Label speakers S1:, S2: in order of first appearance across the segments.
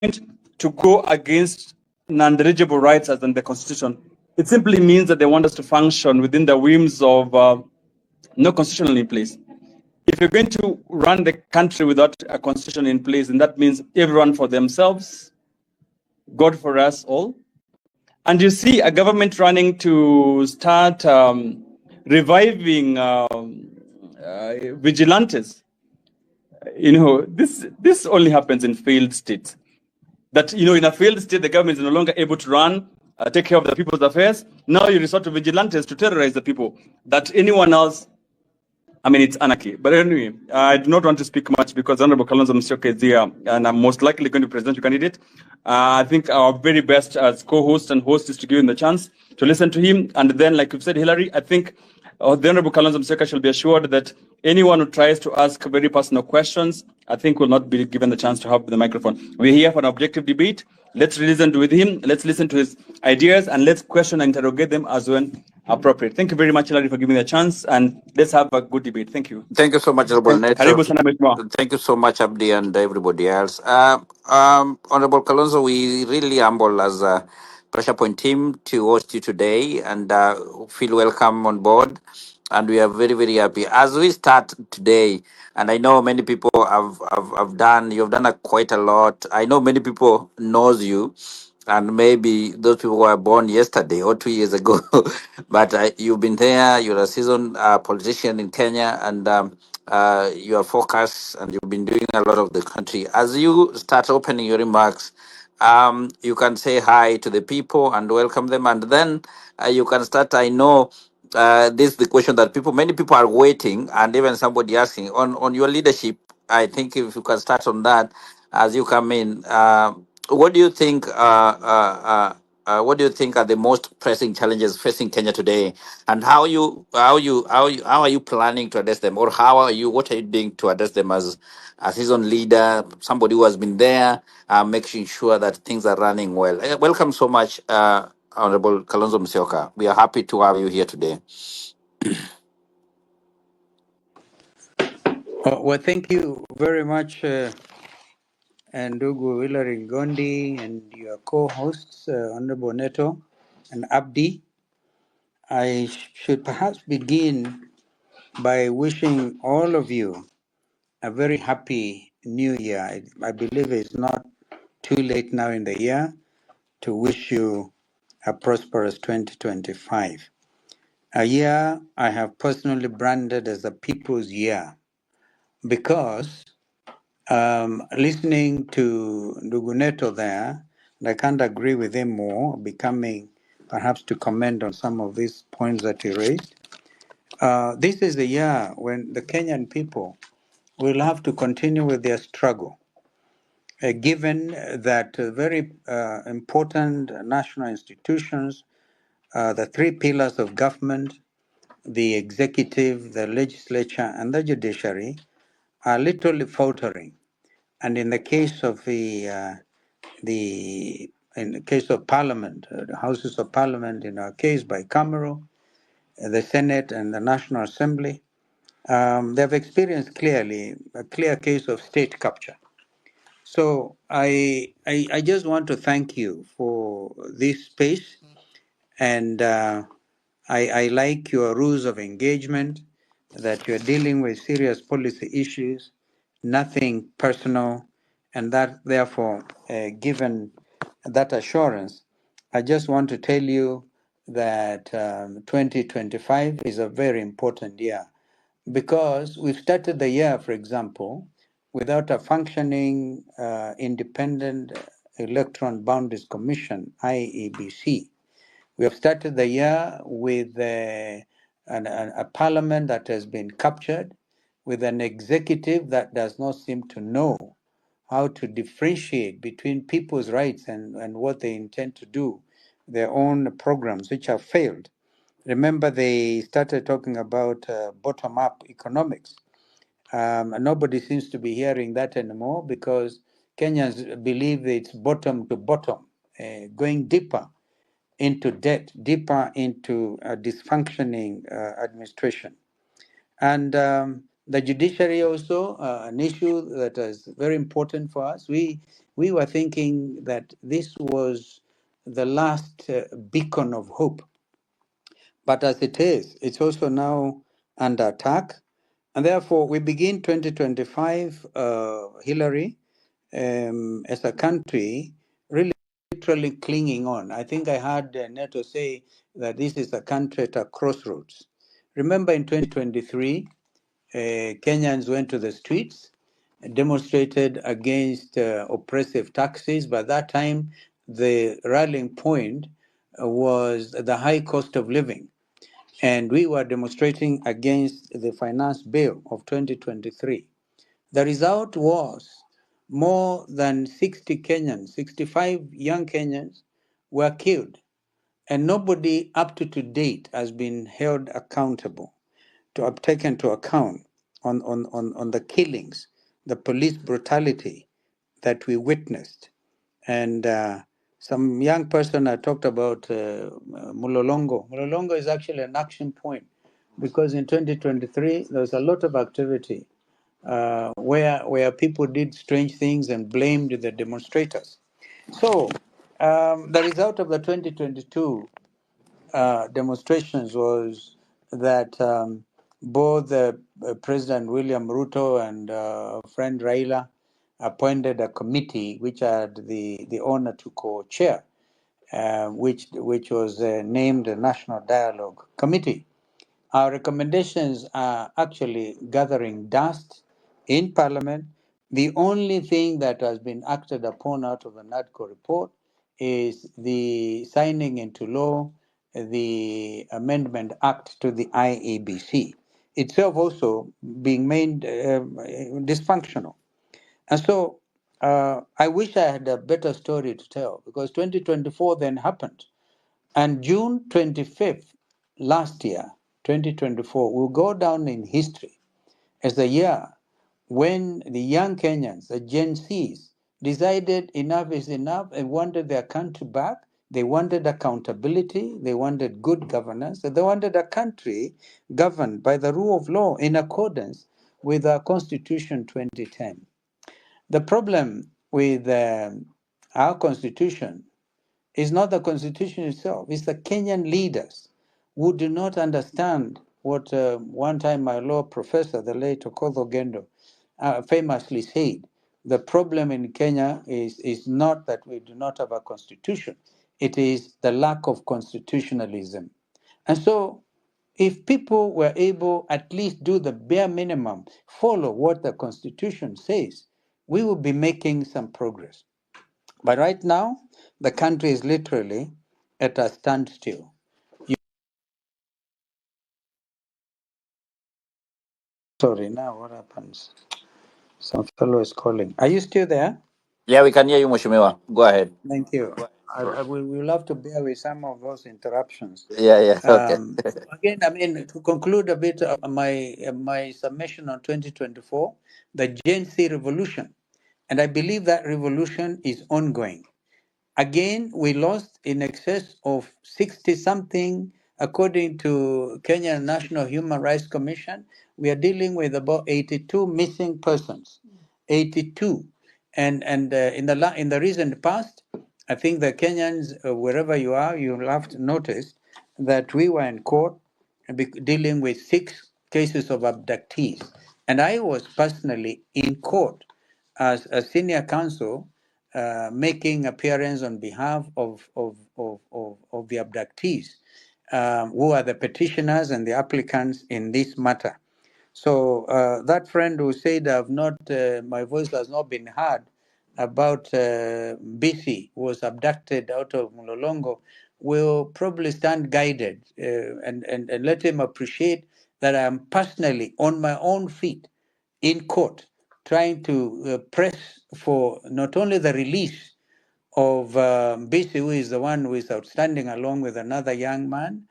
S1: to go against non-deligible rights as in the Constitution. It simply means that they want us to function within the whims of no constitution in place. If you're going to run the country without a constitution in place, then that means everyone for themselves, God for us all. And you see a government running to start reviving vigilantes. This only happens in failed states. That, in a failed state, the government is no longer able to run, take care of the people's affairs. Now you resort to vigilantes to terrorize the people. That anyone else, it's anarchy. But anyway, I do not want to speak much because Honorable Kalonzo Musyoka is here, and I'm most likely going to present your candidate. I think our very best as co-host and host is to give him the chance to listen to him. And then, like you've said, Hillary, I think the Honorable Kalonzo Musyoka shall be assured that anyone who tries to ask very personal questions, I think will not be given the chance to have the microphone. We're here for an objective debate. Let's listen with him. Let's listen to his ideas, and let's question and interrogate them as when appropriate. Thank you very much, Hillary, for giving me a chance, and let's have a good debate. Thank you.
S2: Thank you so much, Honorable Neto.
S1: Karibu sana Mheshimiwa.
S2: Thank you so much, Abdi, and everybody else. Honorable Kalonzo, we really humble as a pressure point team to host you today, and feel welcome on board. And we are very, very happy as we start today. And I know many people have done. You've done quite a lot. I know many people knows you, and maybe those people were born yesterday or 2 years ago. But you've been there. You're a seasoned politician in Kenya, and you are focused, and you've been doing a lot of the country. As you start opening your remarks, you can say hi to the people and welcome them, and then you can start. I know this is the question that many people are waiting, and even somebody asking on your leadership. I think if you can start on that as you come in. What do you think? What do you think are the most pressing challenges facing Kenya today, and how are you planning to address them, or what are you doing to address them as a seasoned leader, somebody who has been there, making sure that things are running well? Welcome so much, Honorable Kalonzo Musyoka. We are happy to have you here today.
S3: Well, thank you very much, Ndugu Hilary Gondi and your co-hosts, Honorable Neto and Abdi. I should perhaps begin by wishing all of you a very happy new year. I believe it's not too late now in the year to wish you a prosperous 2025. A year I have personally branded as the People's Year because listening to Nduguneto there, and I can't agree with him more, becoming perhaps to comment on some of these points that he raised. This is the year when the Kenyan people will have to continue with their struggle, given that very important national institutions, the three pillars of government, the executive, the legislature, and the judiciary, are literally faltering. And in the case of in the case of Parliament, the Houses of Parliament, in our case, bicameral, the Senate and the National Assembly, they have experienced clearly a clear case of state capture. So I just want to thank you for this space, and I like your rules of engagement, that you're dealing with serious policy issues, nothing personal, and that therefore, given that assurance, I just want to tell you that 2025 is a very important year because we've started the year, for example, without a functioning independent electron boundaries commission, IEBC. We have started the year with a parliament that has been captured, with an executive that does not seem to know how to differentiate between people's rights and what they intend to do, their own programs, which have failed. Remember, they started talking about bottom-up economics. Nobody seems to be hearing that anymore because Kenyans believe it's bottom to bottom, going deeper into debt, deeper into a dysfunctioning administration. And the judiciary also, an issue that is very important for us. We we were thinking that this was the last beacon of hope. But as it is, it's also now under attack. And therefore, we begin 2025, Hillary, as a country, really literally clinging on. I think I heard Neto say that this is a country at a crossroads. Remember in 2023, Kenyans went to the streets, demonstrated against oppressive taxes. By that time, the rallying point was the high cost of living. And we were demonstrating against the finance bill of 2023. The result was more than 60 Kenyans, 65 young Kenyans were killed, and nobody up to date has been held accountable to have taken to account on the killings, the police brutality that we witnessed. And some young person I talked about Mulolongo. Mulolongo is actually an action point because in 2023 there was a lot of activity where people did strange things and blamed the demonstrators. So the result of the 2022 demonstrations was that both President William Ruto and friend Raila appointed a committee which I had the honor to co-chair, which was named the National Dialogue Committee. Our recommendations are actually gathering dust in Parliament. The only thing that has been acted upon out of the NADCO report is the signing into law the Amendment Act to the IEBC, itself also being made dysfunctional. And so I wish I had a better story to tell because 2024 then happened. And June 25th last year, 2024, will go down in history as the year when the young Kenyans, the Gen Zs, decided enough is enough and wanted their country back. They wanted accountability, they wanted good governance, and they wanted a country governed by the rule of law in accordance with our Constitution 2010. The problem with our Constitution is not the Constitution itself, it's the Kenyan leaders who do not understand what one time my law professor, the late Okoth Gendo, famously said. The problem in Kenya is not that we do not have a constitution, it is the lack of constitutionalism. And so, if people were able at least do the bare minimum, follow what the constitution says, we will be making some progress. But right now, the country is literally at a standstill. Sorry, now what happens? Some fellow is calling. Are you still there?
S2: Yeah, we can hear you, Mheshimiwa. Go ahead.
S3: Thank you. We will have to bear with some of those interruptions.
S2: Yeah, yeah. Okay.
S3: Again, I mean, to conclude a bit my submission on 2024, the Gen Z revolution, and I believe that revolution is ongoing. Again, we lost in excess of 60 something, according to Kenya National Human Rights Commission. We are dealing with about 82 missing persons, 82. And in the recent past, I think the Kenyans, wherever you are, you'll have to notice that we were in court dealing with 6 cases of abductees. And I was personally in court as a senior counsel making appearance on behalf of the abductees, who are the petitioners and the applicants in this matter. So that friend who said I've not, my voice has not been heard about BC was abducted out of Mulolongo will probably stand guided and let him appreciate that I am personally on my own feet in court trying to press for not only the release of Bisi, who is the one who is outstanding, along with another young man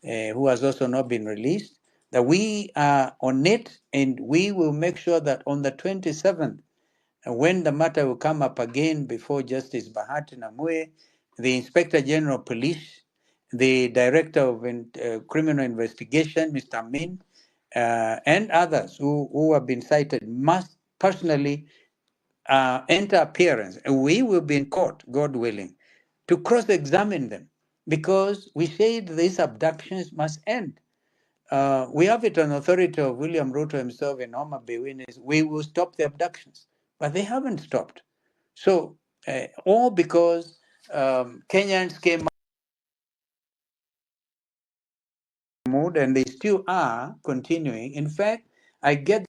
S3: who has also not been released, that we are on it and we will make sure that on the 27th, when the matter will come up again before Justice Bahati Namue, the Inspector General of Police, the Director of Criminal Investigation, Mr. Amin, and others who have been cited must personally enter appearance, and we will be in court, God willing, to cross-examine them, because we said these abductions must end. We have it on authority of William Ruto himself in Homa Bay, we will stop the abductions, but they haven't stopped. So, all because Kenyans came mood, and they still are continuing. In fact, I get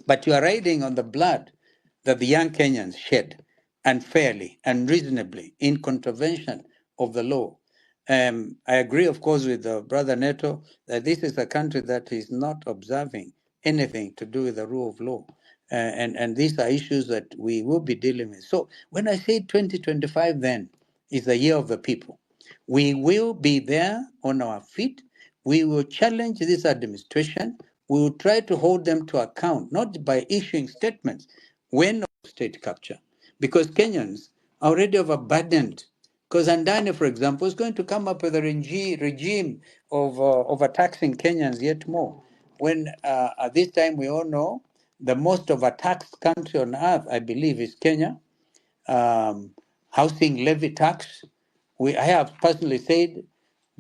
S3: but you are riding on the blood that the young Kenyans shed unfairly, unreasonably, in contravention of the law. I agree, of course, with Brother Neto that this is a country that is not observing anything to do with the rule of law. And these are issues that we will be dealing with. So when I say 2025, then is the year of the people. We will be there on our feet. We will challenge this administration. We will try to hold them to account, not by issuing statements when of state capture, because Kenyans are already overburdened. Because Andani, for example, is going to come up with a regime of overtaxing Kenyans yet more. When at this time we all know the most overtaxed country on earth, I believe, is Kenya. Housing levy tax. I have personally said,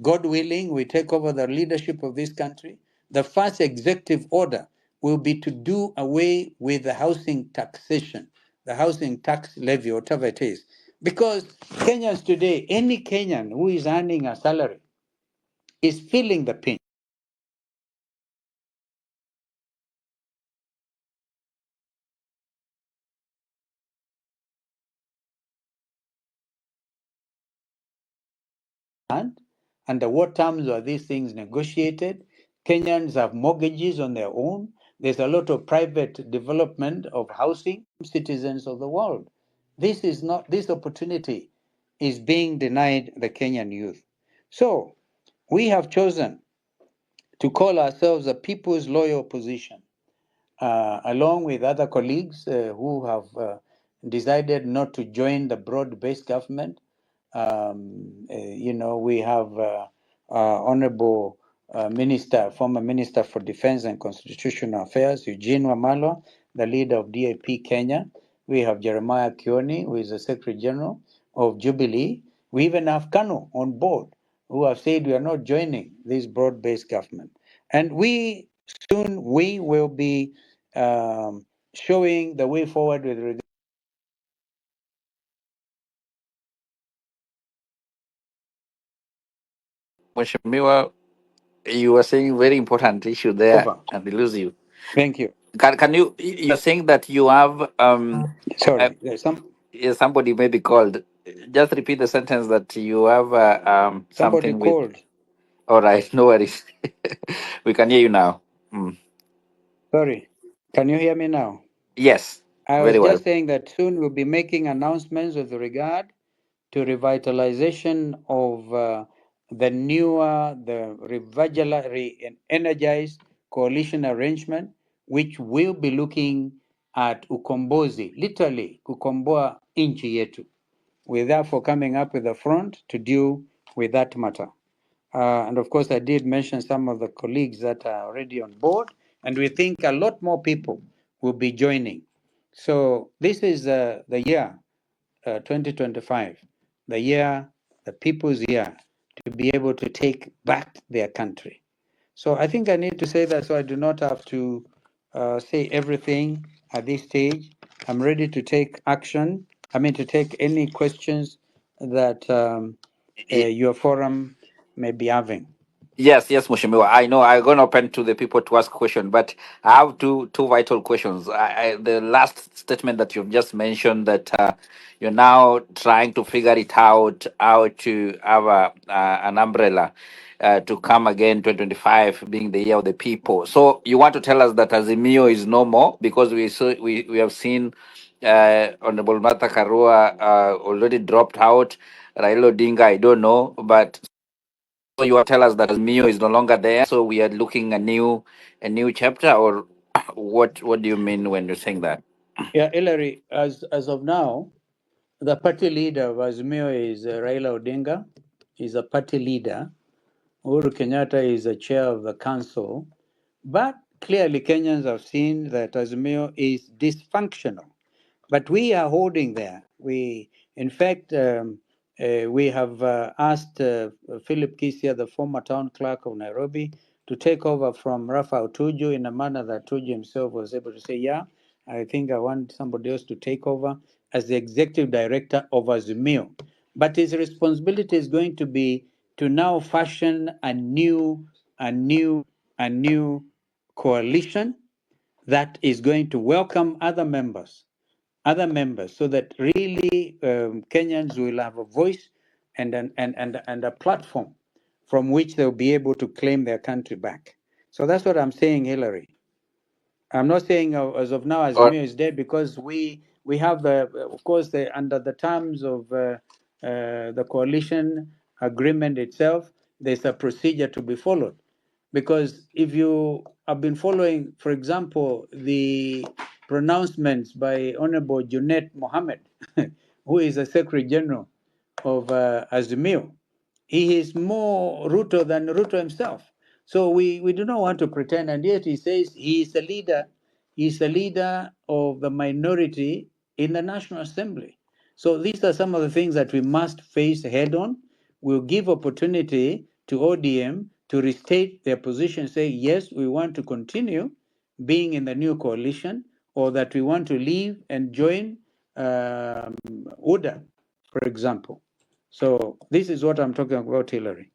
S3: God willing, we take over the leadership of this country. The first executive order will be to do away with the housing taxation, the housing tax levy, whatever it is. Because Kenyans today, any Kenyan who is earning a salary is feeling the pinch. Under what terms are these things negotiated? Kenyans have mortgages on their own. There's a lot of private development of housing, citizens of the world. This opportunity is being denied the Kenyan youth. So we have chosen to call ourselves a people's loyal opposition, along with other colleagues who have decided not to join the broad-based government. We have Honorable former Minister for Defense and Constitutional Affairs, Eugene Wamalwa, the leader of DAP Kenya. We have Jeremiah Kioni, who is the Secretary General of Jubilee. We even have Kanu on board, who have said we are not joining this broad-based government. And we will be showing the way forward with regard.
S2: Mheshimiwa, you were saying very important issue there,
S3: Over.
S2: and we lose you.
S3: Thank you.
S2: Can you're saying that you have uh,
S3: Sorry, there's
S2: somebody may be called. Just repeat the sentence that you have
S3: somebody
S2: something with.
S3: called.
S2: All right, no worries. We can hear you now. Mm.
S3: Sorry, can you hear me now?
S2: Yes,
S3: I was
S2: very well.
S3: just saying that soon we'll be making announcements with regard to revitalization of the energized coalition arrangement, which will be looking at ukombozi, literally kukomboa nchi yetu. We're therefore coming up with a front to deal with that matter. And of course, I did mention some of the colleagues that are already on board, and we think a lot more people will be joining. So this is the year 2025, the year, the people's year, to be able to take back their country. So I think I need to say that so I do not have to say everything at this stage. I'm ready to take action. To take any questions that your forum may be having.
S2: Yes, yes, Mheshimiwa. I know I'm going to open to the people to ask questions, but I have two vital questions. The last statement that you've just mentioned that you're now trying to figure it out how to have an umbrella. to come again 2025 being the year of the people. So you want to tell us that Azimio is no more because we have seen Honorable Martha Karua already dropped out. Raila Odinga, I don't know, but so you want to tell us that Azimio is no longer there. So we are looking a new chapter, or what do you mean when you're saying that?
S3: Yeah, Hillary, as of now, the party leader of Azimio is Raila Odinga. He's a party leader. Uhuru Kenyatta is the chair of the council. But clearly, Kenyans have seen that Azimio is dysfunctional. But we are holding there. In fact, we have asked Philip Kisia, the former town clerk of Nairobi, to take over from Rafael Tuju in a manner that Tuju himself was able to say, yeah, I think I want somebody else to take over as the executive director of Azimio. But his responsibility is going to be to now fashion a new coalition that is going to welcome other members, so that really Kenyans will have a voice and a platform from which they'll be able to claim their country back. So that's what I'm saying, Hillary. I'm not saying as of now
S2: Or
S3: Azimio is dead, because we have of course, under the terms of the coalition agreement itself, there's a procedure to be followed. Because if you have been following, for example, the pronouncements by Honorable Junet Mohammed, who is the Secretary General of Azimio, he is more Ruto than Ruto himself. So we do not want to pretend, and yet he says he is a leader. He's a leader of the minority in the National Assembly. So these are some of the things that we must face head on. We'll give opportunity to ODM to restate their position, say, yes, we want to continue being in the new coalition, or that we want to leave and join UDA, for example. So this is what I'm talking about, Hillary.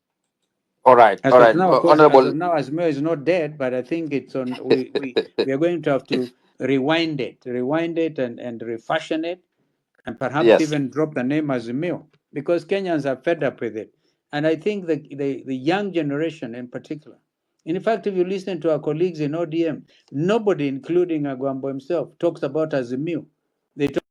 S2: all right,
S3: As
S2: all
S3: of
S2: right,
S3: now, of course, as
S2: Honorable.
S3: of now, Azmir is not dead, but I think it's on. We are going to have to rewind it, and refashion it, and perhaps
S2: Yes.
S3: even drop the name Azimio, because Kenyans are fed up with it. And I think the young generation in particular. In fact, if you listen to our colleagues in ODM, nobody, including Agwambo himself, talks about Azimio. They talk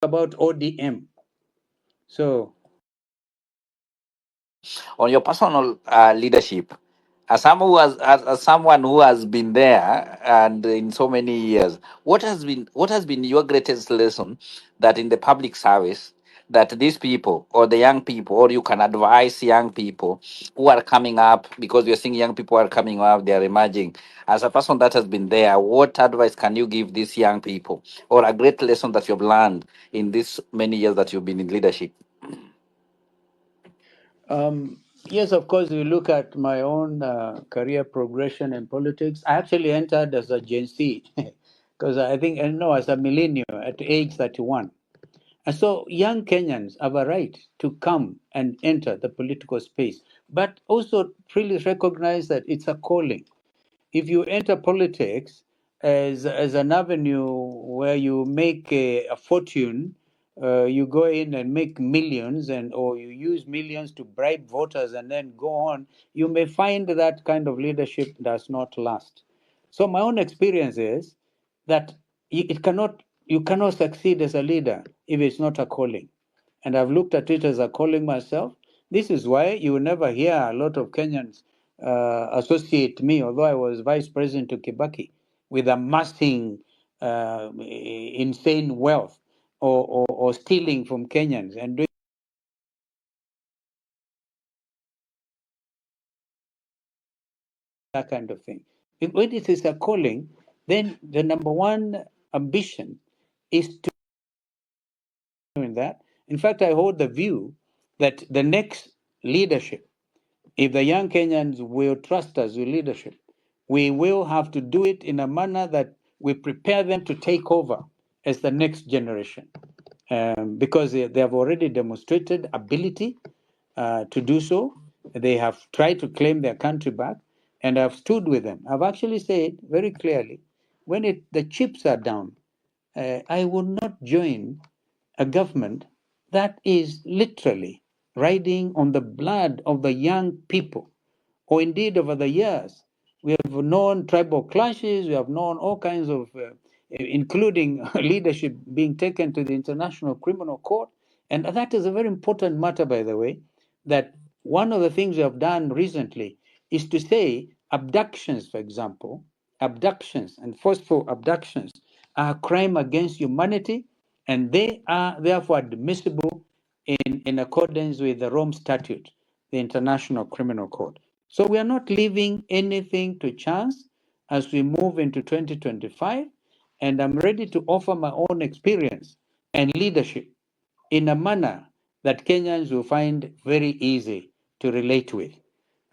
S3: about ODM. So
S2: On your personal leadership, as someone who has been there and in so many years, what has been your greatest lesson that in the public service that these people or the young people, or you can advise young people who are coming up, because you're seeing young people are coming up, they are emerging. As a person that has been there, what advice can you give these young people, or a great lesson that you've learned in these many years that you've been in leadership?
S3: yes, of course, you look at my own career progression in politics. I actually entered as a Gen Z, because I think, and no, as a millennial at age 31. And so young Kenyans have a right to come and enter the political space, but also really recognize that it's a calling. If you enter politics as an avenue where you make a fortune, you go in and make millions, and or you use millions to bribe voters and then go on, you may find that kind of leadership does not last. So my own experience is that you cannot succeed as a leader if it's not a calling. And I've looked at it as a calling myself. This is why you will never hear a lot of Kenyans associate me, although I was vice president to Kibaki, with amassing insane wealth, or stealing from Kenyans and doing that kind of thing. When it is a calling, then the number one ambition is to do that. In fact, I hold the view that the next leadership, if the young Kenyans will trust us with leadership, we will have to do it in a manner that we prepare them to take over as the next generation, because they have already demonstrated ability. to do so. They have tried to claim their country back, and I've stood with them. I've actually said very clearly, when the chips are down, I would not join a government that is literally riding on the blood of the young people, or indeed over the years. We have known tribal clashes, we have known all kinds of, including leadership being taken to the International Criminal Court. And that is a very important matter, by the way, that one of the things we have done recently is to say abductions, for example, abductions and forceful abductions are a crime against humanity, and they are therefore admissible in accordance with the Rome Statute, the International Criminal Court. So we are not leaving anything to chance as we move into 2025, and I'm ready to offer my own experience and leadership in a manner that Kenyans will find very easy to relate with.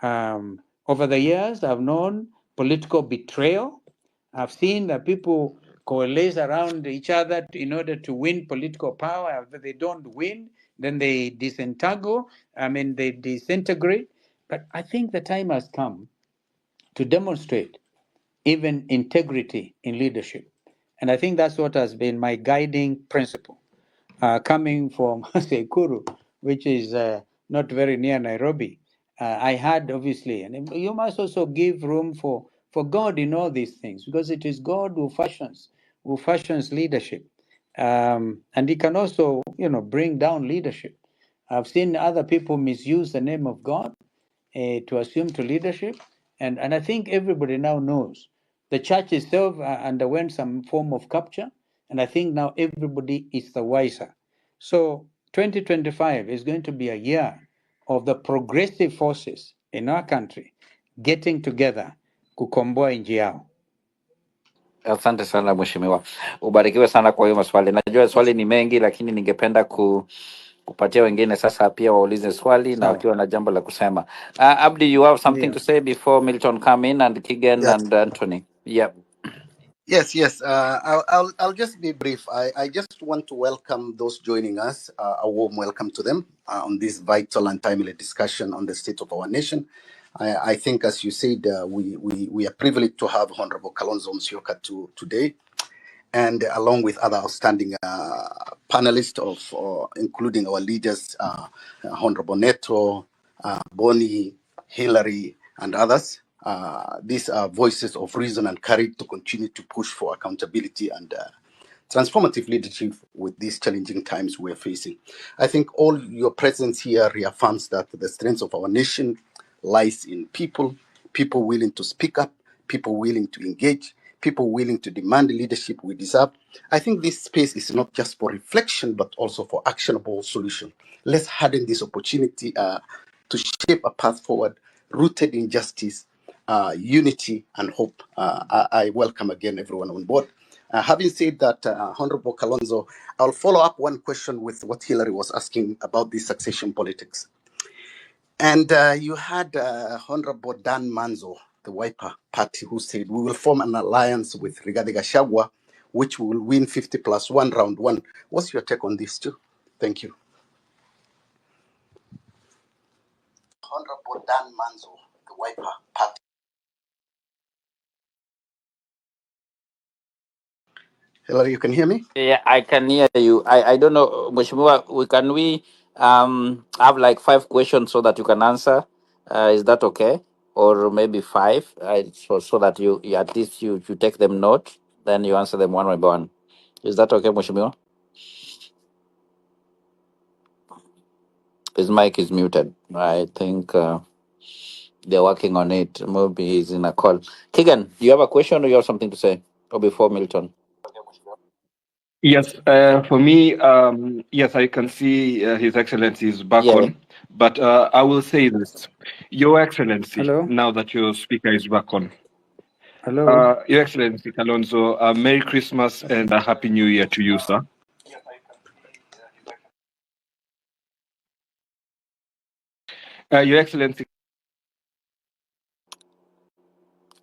S3: Over the years, I've known political betrayal. I've seen that people coalesce around each other in order to win political power. If they don't win, then they disentangle, they disintegrate. But I think the time has come to demonstrate even integrity in leadership. And I think that's what has been my guiding principle. Coming from Sekuru, which is not very near Nairobi, I had obviously, and you must also give room for God in all these things, because it is God who fashions leadership, and He can also, bring down leadership. I've seen other people misuse the name of God to assume to leadership. And I think everybody now knows the church itself underwent some form of capture, and I think now everybody is the wiser. So 2025 is going to be a year of the progressive forces in our country getting together kukomboa nchi yao.
S2: Asante sana mheshimiwa, ubarikiwe sana kwa hiyo maswali. Najua swali ni mengi, lakini ningependa kupatia wengine sasa pia waulize swali na
S3: Sawa,
S2: wakiwa na jambo la kusema. Abdi, you have something to
S3: ndio.
S2: say before Milton come in, and Kigen
S4: Yes,
S2: and Anthony? Yep.
S4: yes. I'll just be brief. I just want to welcome those joining us. A warm welcome to them on this vital and timely discussion on the state of our nation. I think, as you said, we are privileged to have Honorable Kalonzo Musyoka today, and along with other outstanding panelists including our leaders, Honorable Neto, Bonnie, Hillary, and others. These are voices of reason and courage to continue to push for accountability and transformative leadership with these challenging times we're facing. I think all your presence here reaffirms that the strength of our nation lies in people willing to speak up, people willing to engage, people willing to demand the leadership we deserve. I think this space is not just for reflection, but also for actionable solution. Let's harden this opportunity to shape a path forward rooted in justice, unity, and hope. I welcome again everyone on board. Having said that, Honorable Kalonzo, I'll follow up one question with what Hillary was asking about the succession politics. And you had Honorable Dan Manzo, the Wiper Party, who said, we will form an alliance with Rigathi Gachagua, which will win 50+1 round one. What's your take on this too? Thank you. Honorable Dan Manzo, the Wiper Party. Hillary, you can hear me?
S2: Yeah, I can hear you. I don't know, mheshimiwa, we have like 5 questions so that you can answer? Is that okay? Or maybe 5, so that you at least you take them note, then you answer them one by one. Is that okay, mheshimiwa? His mic is muted. I think they're working on it. Maybe he's in a call. Kigan, do you have a question or you have something to say? Or before Milton?
S5: Yes, for me, yes, I can see His Excellency is back
S2: Yeah.
S5: on, but I will say this. Your Excellency,
S3: Hello,
S5: now that your speaker is back on,
S3: hello.
S5: Your Excellency Kalonzo, Merry Christmas and a Happy New Year to you, sir. Your Excellency.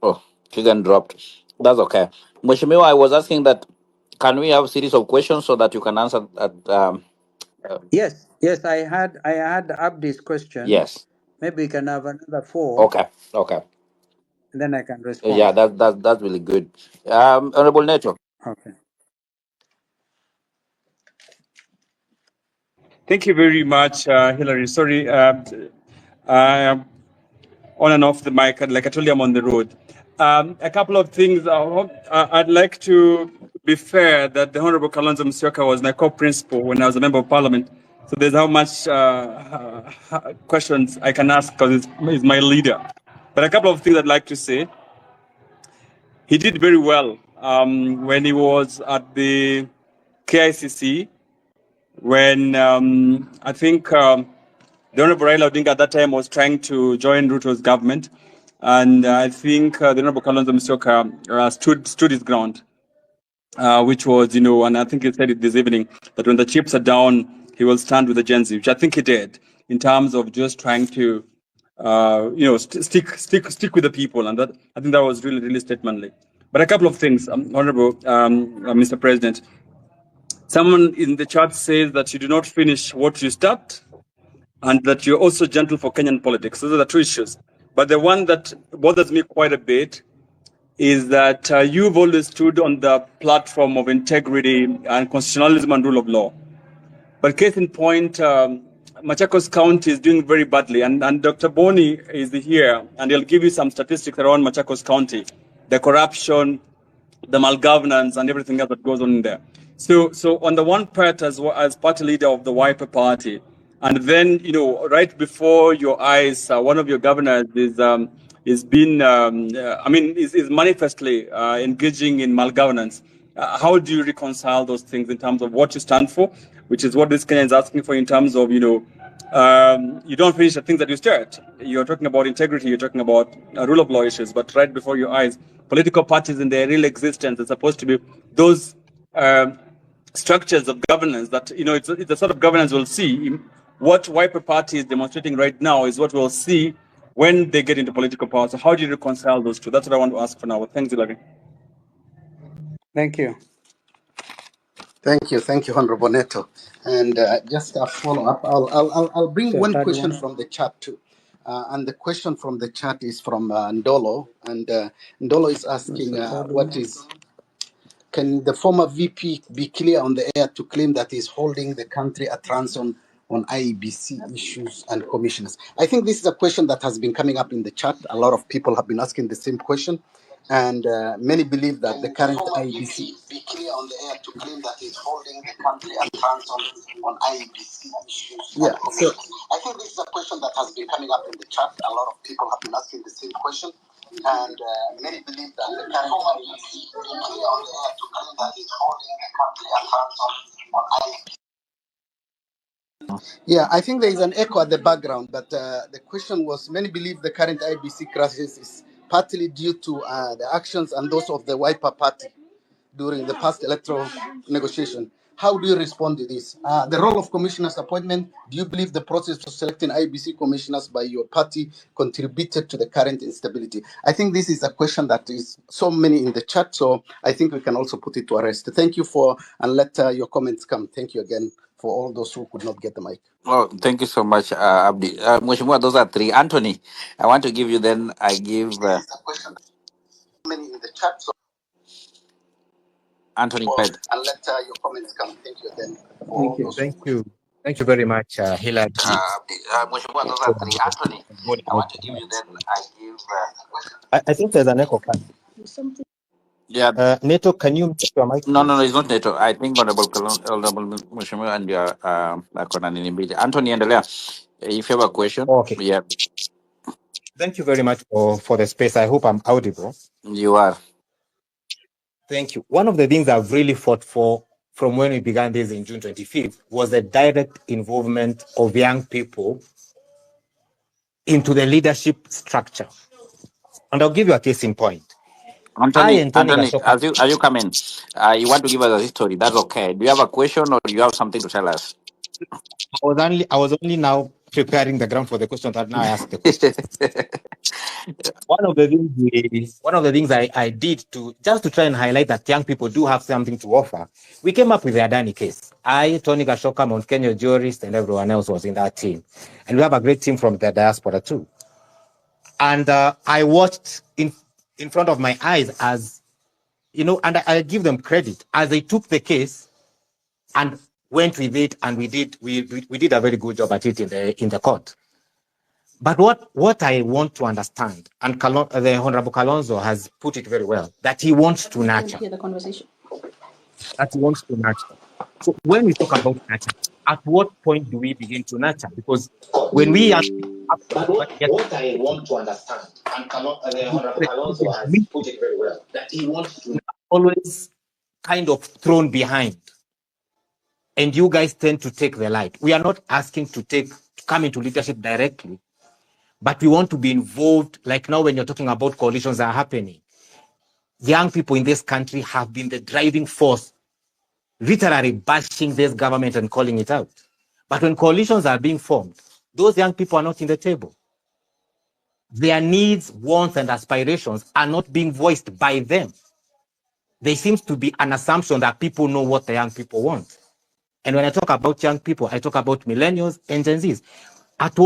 S2: Oh, Kigan dropped. That's okay. Mheshimiwa, I was asking that can we have a series of questions so that you can answer at
S3: Yes, I had Abdi's question.
S2: Yes.
S3: Maybe we can have another 4,
S2: Okay. Okay.
S3: and then I can
S2: Yeah,
S3: respond.
S2: that's really good. Honorable Neto.
S3: Okay.
S1: Thank you very much, Hillary. Sorry, I on and off the mic. Like I told you, I'm on the road. A couple of things. I'd like to be fair that the Honorable Kalonzo Musyoka was my co-principal when I was a member of parliament. So there's how much questions I can ask because he's my leader. But a couple of things I'd like to say. He did very well when he was at the KICC, when I think the Honorable Raila Odinga at that time was trying to join Ruto's government. And I think the Honorable Kalonzo Musyoka stood his ground, which was, and I think he said it this evening, that when the chips are down, he will stand with the Gen Z, which I think he did, in terms of just trying to, stick with the people. And that I think that was really, really statemently. But a couple of things, Honorable Mr. President. Someone in the chat says that you do not finish what you start, and that you're also gentle for Kenyan politics. Those are the two issues. But the one that bothers me quite a bit is that you've always stood on the platform of integrity and constitutionalism and rule of law. But case in point, Machakos County is doing very badly. And Dr. Boni is here, and he'll give you some statistics around Machakos County, the corruption, the malgovernance, and everything else that goes on in there. So on the one part, as party leader of the Wiper Party, and then right before your eyes, one of your governors is manifestly engaging in malgovernance. How do you reconcile those things in terms of what you stand for, which is what this Kenya is asking for in terms of you don't finish the things that you start. You're talking about integrity, you're talking about rule of law issues, but right before your eyes, political parties in their real existence are supposed to be those structures of governance that, it's the sort of governance we'll see. What Wiper Party is demonstrating right now is what we'll see when they get into political power. So how do you reconcile those two? That's what I want to ask for now. Thanks, Hilary.
S3: Thank you.
S4: Thank you, Honorable Neto. And just a follow up, I'll bring
S3: So
S4: one
S3: third
S4: question
S3: one.
S4: from the chat too. And the question from the chat is from Ndolo. And Ndolo is asking, can the former VP be clear on the air to claim that he's holding the country at ransom on IEBC issues and commissioners? I think this is a question that has been coming up in the chat. A lot of people have been asking the same question. And many believe that the current IEBC be clear on the air to claim that he's holding the country at ransom on IEBC issues. Yeah, so I think this is a question that has been coming up in the chat. A lot of people have been asking the same question. And many believe that the current IEBC be clear on the air to claim that he's holding the country at ransom on IEBC. Yeah, I think there is an echo at the background, but the question was, many believe the current IBC crisis is partly due to the actions and those of the Wiper Party during the past electoral negotiation. How do you respond to this? The role of commissioners' appointment, do you believe the process for selecting IBC commissioners by your party contributed to the current instability? I think this is a question that is so many in the chat, so I think we can also put it to a rest. Thank you and let your comments come. Thank you again for all those who could not get the mic.
S2: Oh, thank you so much, Abdi. Mheshimiwa, those are three. Anthony, I want to give you. Then I give
S4: Many in the chat, so
S2: Anthony.
S4: and let your comments come. Thank you again for all those.
S6: Thank you very much, Hillary.
S2: Mheshimiwa, those are three. Anthony, I want to give you. Then I give.
S6: I think there's an echo.
S2: Yeah.
S6: Neto, can you mute your mic?
S2: No, it's not Neto. I think Honorable Mheshimiwa and your Anthony endelea. If you have a question.
S6: Okay.
S2: Yeah.
S6: Thank you very much for the space. I hope I'm audible.
S2: You are.
S6: Thank you. One of the things I've really fought for from when we began this in June 25th was the direct involvement of young people into the structure. And I'll give you a case in point.
S2: Anthony, are you coming? You want to give us a history? That's okay. Do you have a question or do you have something to tell us?
S6: I was only now preparing the ground for the question that now I asked the question. One of the things I did to try and highlight that young people do have something to offer, we came up with the Adani case. I, Tony Gashoka, Mount Kenya jurist, and everyone else was in that team. And we have a great team from the diaspora too. And I watched in front of my eyes as, and I give them credit as they took the case and went with it, and we did a very good job at it in the court. But what I want to understand, and the Honorable Kalonzo has put it very well, that he wants to nurture. Hear the conversation. That he wants to nurture. So when we talk about nurture, at what point do we begin to nurture? Because when we are what I want to understand, and the Honorable Kalonzo has put it very well, that he wants to always kind of thrown behind. And you guys tend to take the light. We are not asking to come into leadership directly, but we want to be involved. Like now when you're talking about coalitions that are happening, young people in this country have been the driving force, literally bashing this government and calling it out. But when coalitions are being formed, those young people are not in the table. Their needs, wants, and aspirations are not being voiced by them. There seems to be an assumption that people know what the young people want. And when I talk about young people, I talk about millennials and Gen Zs. At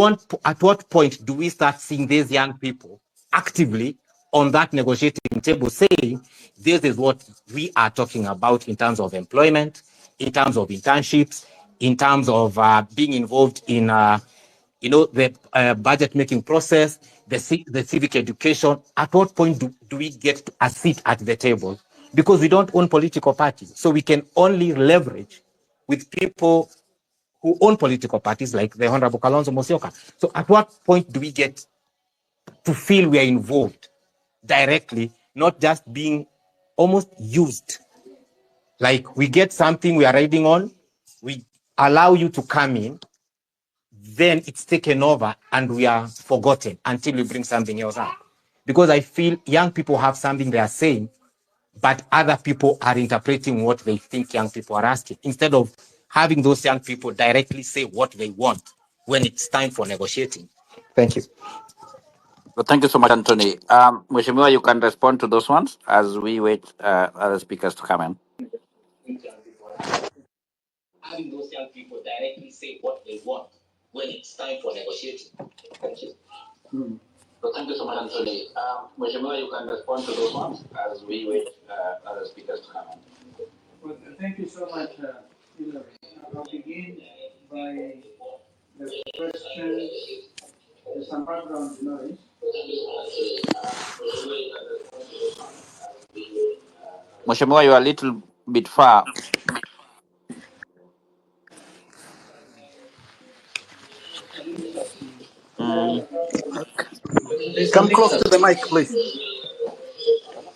S6: what point do we start seeing these young people actively on that negotiating table saying, this is what we are talking about in terms of employment, in terms of internships, in terms of being involved in the budget making process, the civic education. At what point do we get a seat at the table? Because we don't own political parties. So we can only leverage with people who own political parties like the Honorable Kalonzo Musyoka. So at what point do we get to feel we are involved directly, not just being almost used? Like we get something we are riding on, we allow you to come in, then it's taken over and we are forgotten until we bring something else up. Because I feel young people have something they are saying, but other people are interpreting what they think young people are asking, instead of having those young people directly say what they want when it's time for negotiating. Thank you.
S2: Well, thank you so much, Anthony. Mheshimiwa, you can respond to those ones as we wait other speakers to come in.
S6: Having those young people directly say what they want when it's time for negotiating. Thank you. So thank you so much, Anthony. Mheshimiwa, you can respond to those ones as we wait other speakers to come in.
S3: Well, thank you so much, Hillary. I'll begin by the question. There's some background noise.
S2: Mheshimiwa, you are a little bit far. Mm,
S3: It's a
S4: Come close
S3: mix-up.
S4: to the mic, please.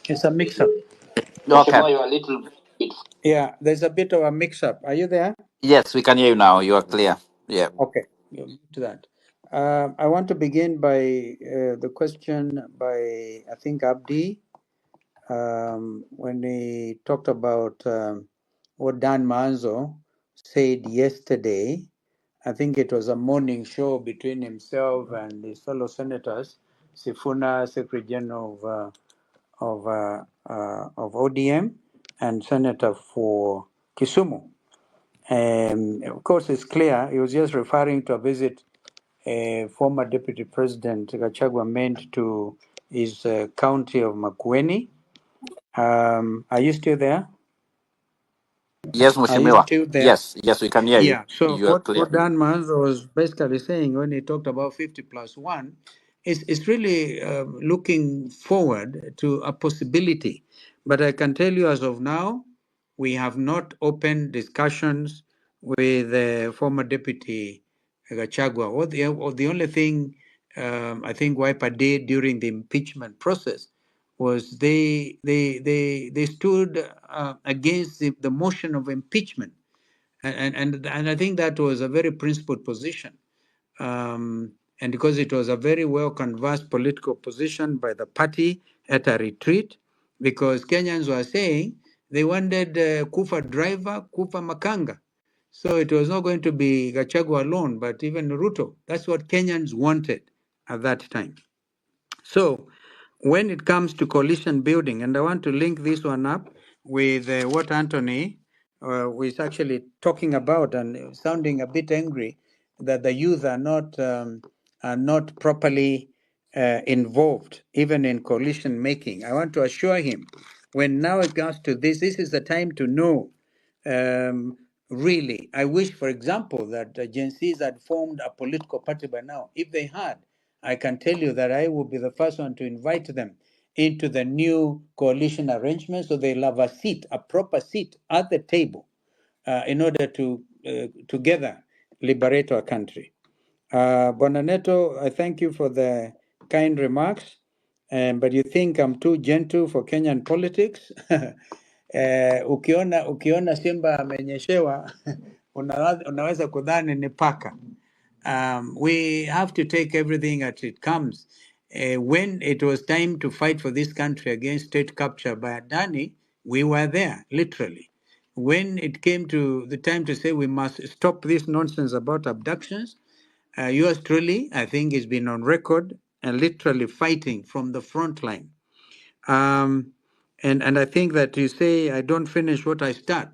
S3: It's a mix-up.
S2: okay.
S6: Mheshimiwa, you are a little bit.
S3: Yeah, there's a bit of a mix-up. Are you there?
S2: Yes, we can hear you now. You are clear. Yeah.
S3: Okay, we'll move to that. I want to begin by the question by, I think, Abdi, when he talked about what Dan Manzo said yesterday. I think it was a morning show between himself and his fellow senators, Sifuna, Secretary General of ODM, and Senator for Kisumu. Of course, it's clear he was just referring to a visit former Deputy President Gachagua made to his county of Makueni. Are you still there?
S2: Yes,
S3: Are you
S2: Mheshimiwa.
S3: still there?
S2: Yes, we can hear you.
S3: Yeah. So
S2: You are clear.
S3: what Dan Manzo was basically saying when he talked about 50+1 is really looking forward to a possibility. But I can tell you as of now, we have not opened discussions with the former deputy Gachagua. The only thing I think Wiper did during the impeachment process was they stood against the motion of impeachment, and I think that was a very principled position, and because it was a very well canvassed political position by the party at a retreat, because Kenyans were saying they wanted Kufa driver, Kufa Makanga. So it was not going to be Gachagua alone, but even Ruto. That's what Kenyans wanted at that time. So when it comes to coalition building, and I want to link this one up with what Anthony who is actually talking about and sounding a bit angry that the youth are not properly involved, even in coalition making. I want to assure him, when now it comes to this, this is the time to know. Really, I wish, for example, that the Gen Zs had formed a political party by now. If they had, I can tell you that I would be the first one to invite them into the new coalition arrangement so they'll have a seat, a proper seat at the table in order to together liberate our country. Bonaneto, I thank you for the kind remarks, but you think I'm too gentle for Kenyan politics? Ukiona simba amenyeshewa unaweza kudhani ni paka. We have to take everything as it comes. When it was time to fight for this country against state capture by Adani, we were there, literally. When it came to the time to say we must stop this nonsense about abductions, yours truly, I think, has been on record and literally fighting from the front line. And I think that you say I don't finish what I start.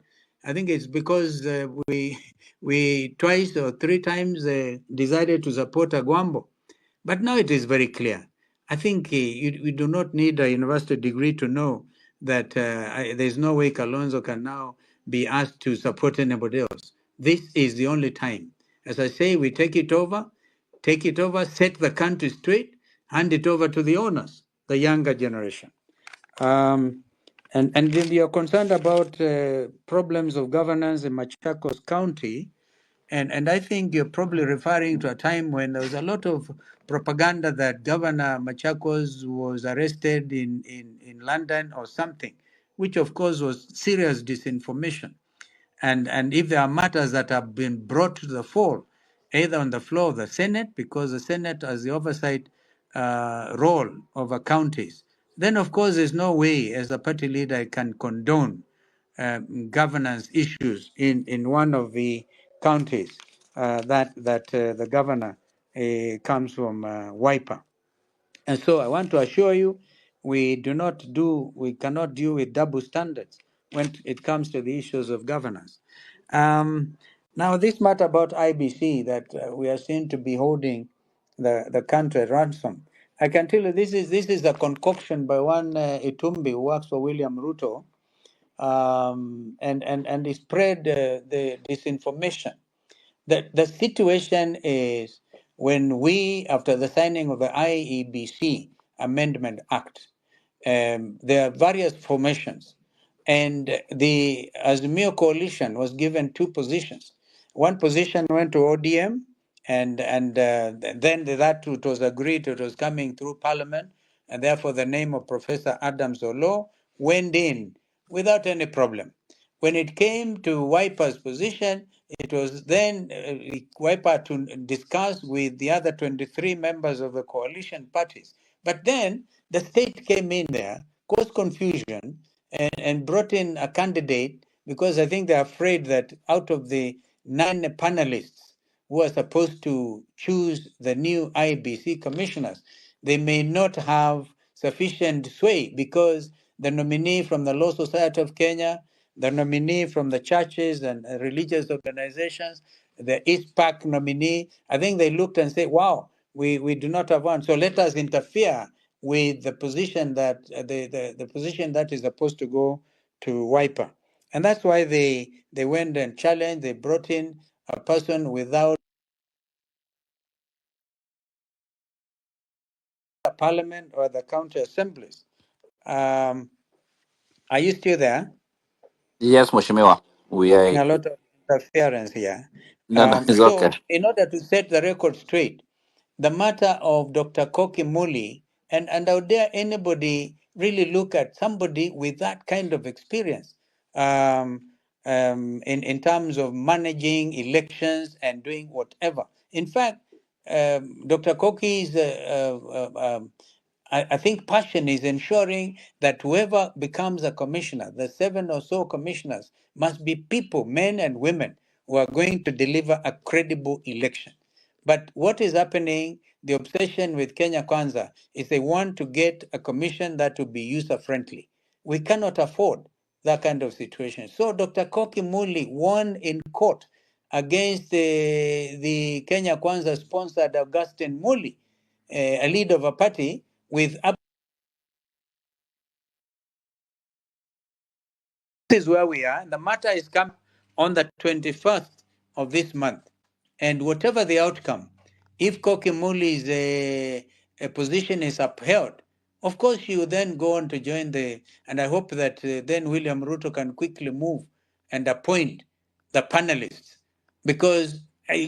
S3: I think it's because we twice or three times decided to support Agwambo, but now it is very clear. I think we do not need a university degree to know that there's no way Kalonzo can now be asked to support anybody else. This is the only time. As I say, we take it over, set the country straight, hand it over to the owners, the younger generation. And if you're concerned about problems of governance in Machakos County, and I think you're probably referring to a time when there was a lot of propaganda that Governor Machakos was arrested in London or something, which of course was serious disinformation. And if there are matters that have been brought to the fore, either on the floor of the Senate, because the Senate has the oversight role over counties, then of course there's no way as a party leader I can condone governance issues in one of the counties that the governor comes from Wiper. And so I want to assure you, we cannot deal with double standards when it comes to the issues of governance. Now, this matter about IBC that we are seen to be holding the country at ransom. I can tell you this is a concoction by one Itumbi who works for William Ruto, and he spread the disinformation. The situation is when we, after the signing of the IEBC Amendment Act, there are various formations, and the Azimio coalition was given two positions. One position went to ODM, and then that it was agreed it was coming through Parliament, and therefore the name of Professor Adams Olo went in without any problem. When it came to Wiper's position, it was then Wiper to discuss with the other 23 members of the coalition parties. But then the state came in there, caused confusion, and brought in a candidate because I think they're afraid that out of the 9 panelists who are supposed to choose the new IBC commissioners, they may not have sufficient sway because the nominee from the Law Society of Kenya, the nominee from the churches and religious organizations, the East Park nominee, I think they looked and said, wow, we do not have one. So let us interfere with the position that the position that is supposed to go to Wiper. And that's why they went and challenged, they brought in a person without a parliament or the county assemblies. Are you still there?
S2: Yes, Mheshimiwa. We are.
S3: A lot of interference here.
S2: No, no, it's okay.
S3: So, in order to set the record straight, the matter of Dr. Koki Muli, and out there anybody really look at somebody with that kind of experience in terms of managing elections and doing whatever. In fact, Dr. Koki's I think passion is ensuring that whoever becomes a commissioner, the 7 or so commissioners, must be people, men and women, who are going to deliver a credible election. But what is happening, the obsession with Kenya Kwanza, is they want to get a commission that will be user friendly. We cannot afford that kind of situation. So Dr. Koki Muli won in court against the Kenya Kwanza sponsored Augustine Muli, a leader of a party with this is where we are. The matter is come on the 21st of this month. And whatever the outcome, if Koki Muli's a position is upheld, of course she will then go on to join and I hope that then William Ruto can quickly move and appoint the panelists. Because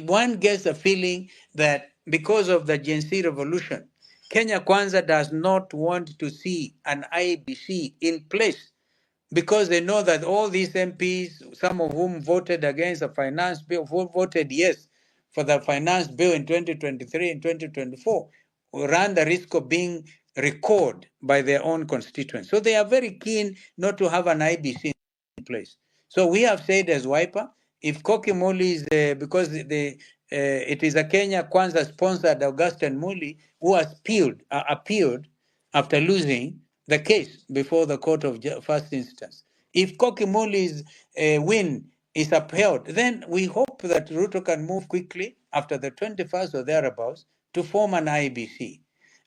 S3: one gets a feeling that because of the Gen Z revolution, Kenya Kwanza does not want to see an IBC in place because they know that all these MPs, some of whom voted against the finance bill, who voted yes for the finance bill in 2023 and 2024, ran the risk of being recalled by their own constituents. So they are very keen not to have an IBC in place. So we have said as Wiper, if Koki Muli is, because it is a Kenya Kwanza sponsored Augustine Muli who has appealed after losing the case before the court of first instance. If Koki Muli's win is upheld, then we hope that Ruto can move quickly after the 21st or thereabouts to form an IBC.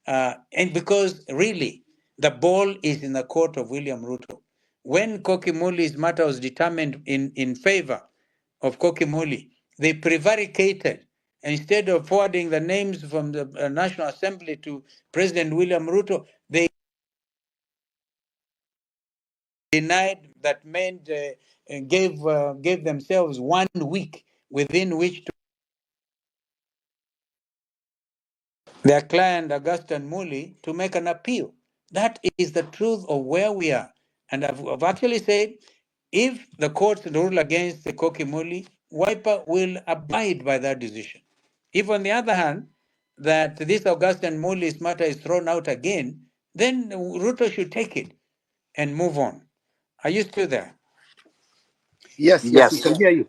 S3: And because really, the ball is in the court of William Ruto. When Koki Muli's matter was determined in favor of Koki Muli, they prevaricated. Instead of forwarding the names from the National Assembly to President William Ruto, they denied that meant gave themselves 1 week within which to their client Augustine Muli to make an appeal. That is the truth of where we are. And I've actually said, if the courts rule against the Koki Muli, Wiper will abide by that decision. If, on the other hand, that this Augustine Muli's matter is thrown out again, then Ruto should take it and move on. Are you still there?
S4: Yes, yes, we
S2: Yes.
S4: can hear you.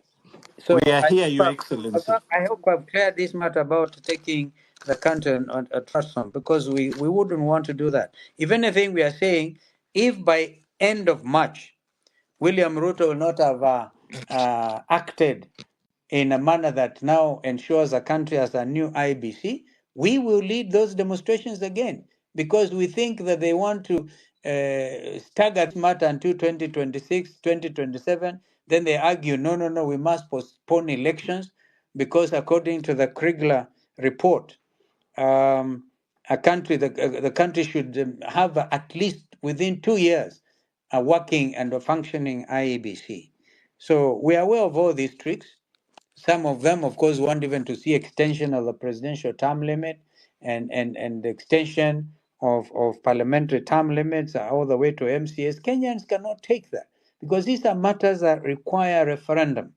S3: So
S6: We are
S3: I
S6: here,
S3: hope
S6: Your Excellency.
S3: I hope I've cleared this matter about taking the country on a trust fund because we wouldn't want to do that. If anything, we are saying if by end of March William Ruto will not have acted in a manner that now ensures the country has a new IBC, we will lead those demonstrations again because we think that they want to stagger this matter until 2026, 2027. Then they argue, no, no, no, we must postpone elections because according to the Kriegler report, um, the country should have at least within 2 years a working and a functioning IEBC. So we are aware of all these tricks. Some of them, of course, want even to see extension of the presidential term limit and the extension of parliamentary term limits all the way to MCS. Kenyans cannot take that because these are matters that require referendum.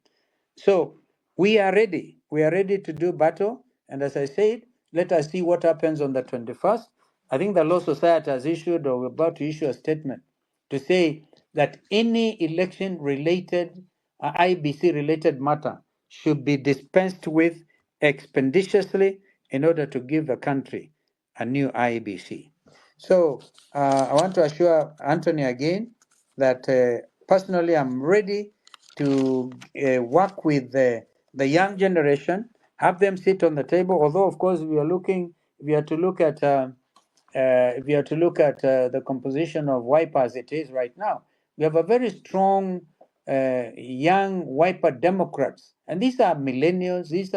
S3: So we are ready. We are ready to do battle. And as I said, let us see what happens on the 21st. I think the Law Society has issued or we're about to issue a statement to say that any election related, IBC related matter should be dispensed with expeditiously in order to give the country a new IBC. So I want to assure Anthony again that personally I'm ready to work with the young generation, have them sit on the table. Although, of course, we are to look at if you are to look at the composition of Wiper as it is right now, we have a very strong young Wiper Democrats, and these are millennials. These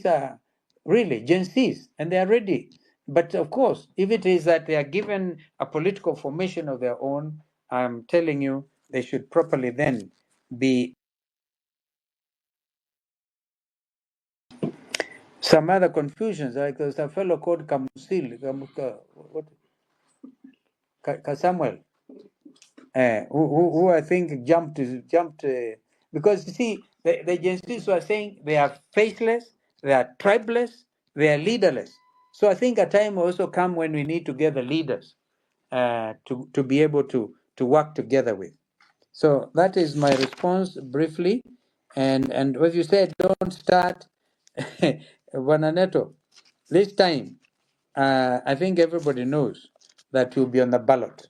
S3: are really Gen Zs, and they are ready. But of course, if it is that they are given a political formation of their own, I'm telling you, they should properly then be some other confusions. Like there's a fellow called Kamusil, Samuel, who I think jumped because you see the Gen Zs were saying they are faithless, they are tribeless, they are leaderless. So I think a time will also come when we need to get the leaders to be able to work together with. So that is my response briefly. And as you said, don't start Vananeto. This time, I think everybody knows that you'll be on the ballot.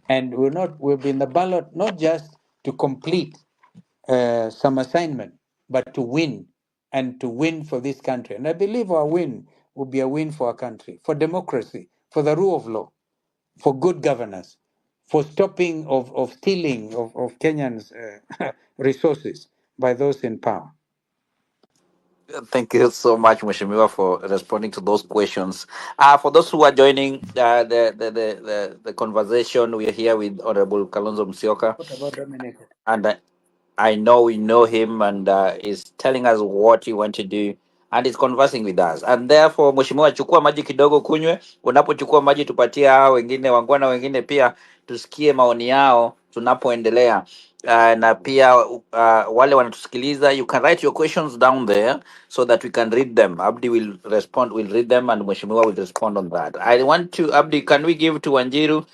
S3: And we'll be in the ballot not just to complete some assignment, but to win, and to win for this country. And I believe our win will be a win for our country, for democracy, for the rule of law, for good governance, for stopping of stealing of Kenyans' resources by those in power.
S2: Thank you so much, Mheshimiwa, for responding to those questions. For those who are joining the conversation, we are here with Honorable Kalonzo Musyoka,
S3: What about Dominic?
S2: and I know we know him, and is telling us what he want to do, and is conversing with us. And therefore, Mheshimiwa, chukua maji kidogo kunywe. Unapochukua maji, tupatie hao wengine wangwana wengine pia tusikie maoni yao tunapoendelea. Na pia wale wanatusikiliza, you can write your questions down there so that we can read them. Abdi will respond, will read them, and Mheshimiwa will respond on that. I want to, Abdi, can we give to Wanjiru,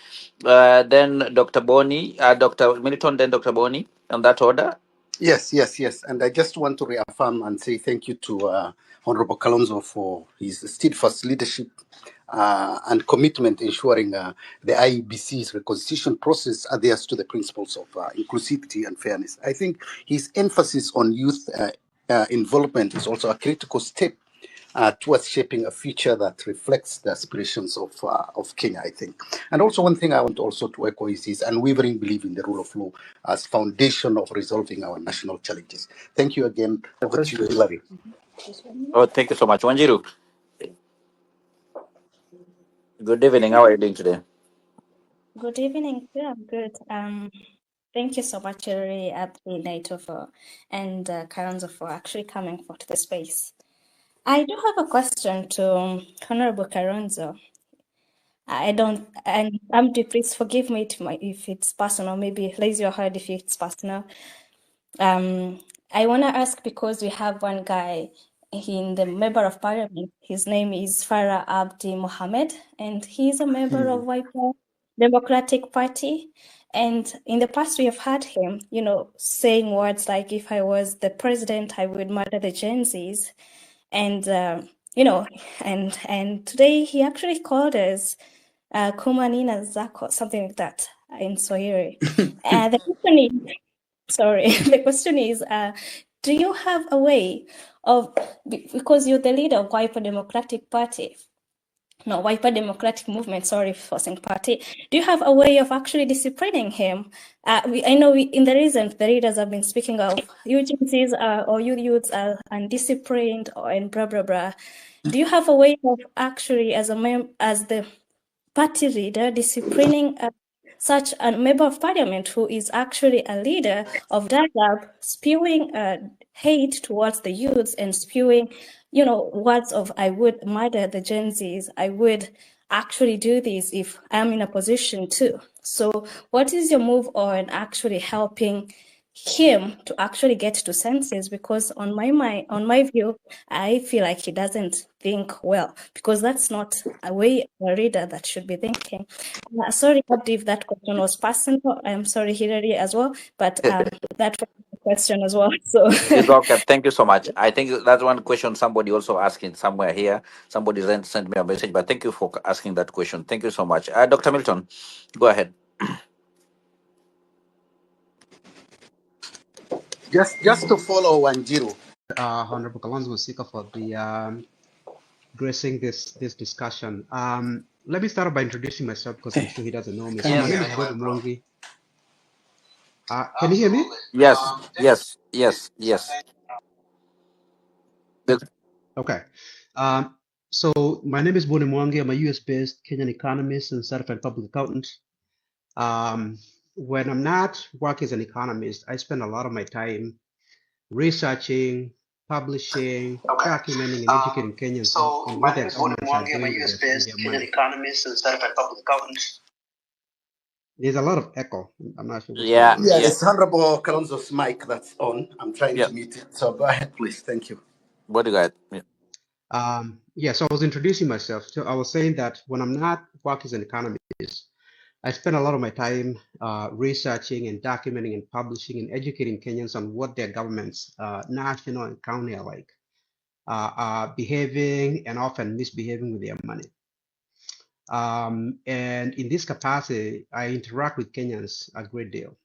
S2: then Dr. Boni, Dr. Militon, then Dr. Boni, on that order?
S4: Yes, yes, yes. And I just want to reaffirm and say thank you to Honorable Kalonzo for his steadfast leadership and commitment ensuring the IEBC's reconstitution process adheres to the principles of inclusivity and fairness. I think his emphasis on youth involvement is also a critical step towards shaping a future that reflects the aspirations of Kenya, I think. And also one thing I want also to echo is his unwavering belief in the rule of law as foundation of resolving our national challenges. Thank you again. Over to you, Hilary.
S2: Oh, thank you so much. Wanjiru, good evening. How are you doing today?
S7: Good evening. Yeah, I'm good. Thank you so much, Hilary, Abdi, Naito, and Kalonzo for actually coming for to the space. I do have a question to Honorable Kalonzo. And Abdi, please forgive me if it's personal. Maybe raise your hand if it's personal. I want to ask because we have one guy in the member of parliament. His name is Farah Abdi Mohammed, and he's a member of Wiper Democratic Party. And in the past, we have heard him, saying words like, "If I was the president, I would murder the Gen Zs." And and today he actually called us Kumanina Zako, something like that in Swahili. The question is, sorry, the question is, do you have a way of, because you're the leader of Wiper Democratic Party, no, Wiper Democratic Movement, sorry for saying party, do you have a way of actually disciplining him? I know in the recent, the leaders have been speaking of agencies or youths are undisciplined and blah, blah, blah. Do you have a way of actually, as the party leader, disciplining such a member of parliament who is actually a leader of dialogue, spewing hate towards the youths and spewing, words of "I would murder the Gen Zs, I would actually do this if I'm in a position to." So what is your move on actually helping him to actually get to senses? Because on my view, I feel like he doesn't think well, because that's not a way a reader that should be thinking. Sorry, Abdi, if that question was personal. I'm sorry, Hilary, as well, but that was the question as well. So
S2: It's okay. Thank you so much. I think that's one question somebody also asking somewhere here. Somebody sent me a message, but thank you for asking that question. Thank you so much. Dr. Milton, go ahead.
S4: Just to follow Wanjiru.
S8: Honorable Kalonzo Musyoka for the gracing this discussion. Let me start by introducing myself because I'm sure he doesn't know me. So my name is Bodu Mwangi. Can you hear me?
S2: Yes, yes, yes, yes.
S8: Okay. So my name is Bodu Mwangi. I'm a US-based Kenyan economist and certified public accountant. When I'm not working as an economist, I spend a lot of my time researching, publishing, documenting, and educating Kenyans on what their governments are doing with their money.
S3: Economist and certified public accountant.
S8: There's a lot of echo. I'm not sure what's going
S2: Yeah,
S8: on.
S4: Yeah,
S2: yeah,
S4: it's Honorable Kalonzo's mic that's on. I'm trying
S2: yeah.
S4: to mute it. So go ahead, please. Thank you.
S2: What do you got? Yeah.
S8: So I was introducing myself. So I was saying that when I'm not working as an economist, I spend a lot of my time researching and documenting and publishing and educating Kenyans on what their governments, national and county alike, are behaving and often misbehaving with their money. And in this capacity, I interact with Kenyans a great deal.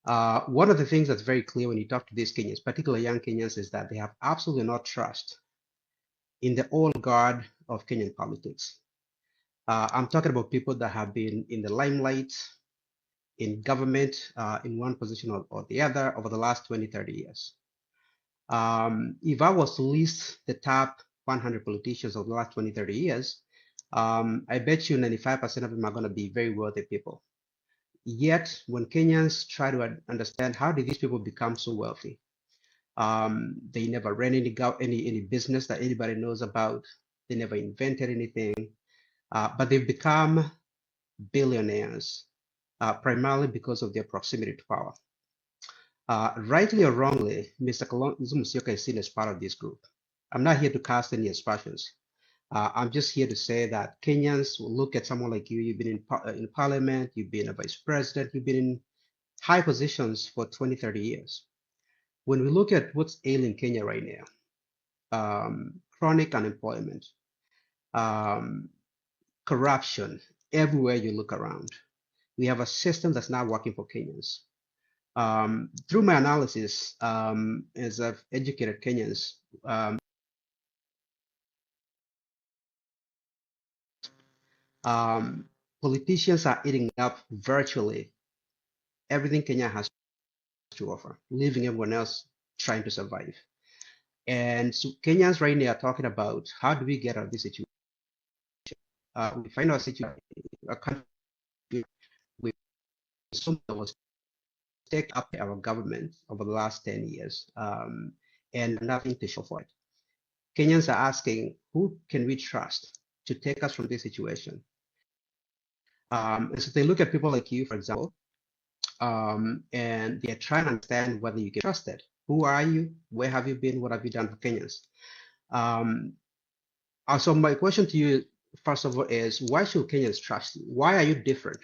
S8: One of the things that's very clear when you talk to these Kenyans, particularly young Kenyans, is that they have absolutely no trust in the old guard of Kenyan politics. I'm talking about people that have been in the limelight, in government, in one position or the other over the last 20, 30 years. If I was to list the top 100 politicians of the last 20, 30 years, I bet you 95% of them are going to be very wealthy people. Yet, when Kenyans try to understand how did these people become so wealthy, they never ran any business that anybody knows about. They never invented anything, but they've become billionaires, primarily because of their proximity to power. Rightly or wrongly, Mr. Kalonzo Musyoka is seen as part of this group. I'm not here to cast any aspersions. I'm just here to say that Kenyans will look at someone like you. You've been in parliament, you've been a vice president, you've been in high positions for 20, 30 years. When we look at what's ailing Kenya right now, chronic unemployment, corruption, everywhere you look around, we have a system that's not working for Kenyans. Through my analysis, as I've educated Kenyans, politicians are eating up virtually everything Kenya has to offer, leaving everyone else trying to survive. And so Kenyans right now are talking about how do we get out of this situation? We find our situation, a country with so much that was taken up by our government over the last 10 years, and nothing to show for it. Kenyans are asking, who can we trust to take us from this situation? And so they look at people like you, for example, and they're trying to understand whether you can trust it. Who are you? Where have you been? What have you done for Kenyans? So my question to you, first of all, is why should Kenyans trust you? Why are you different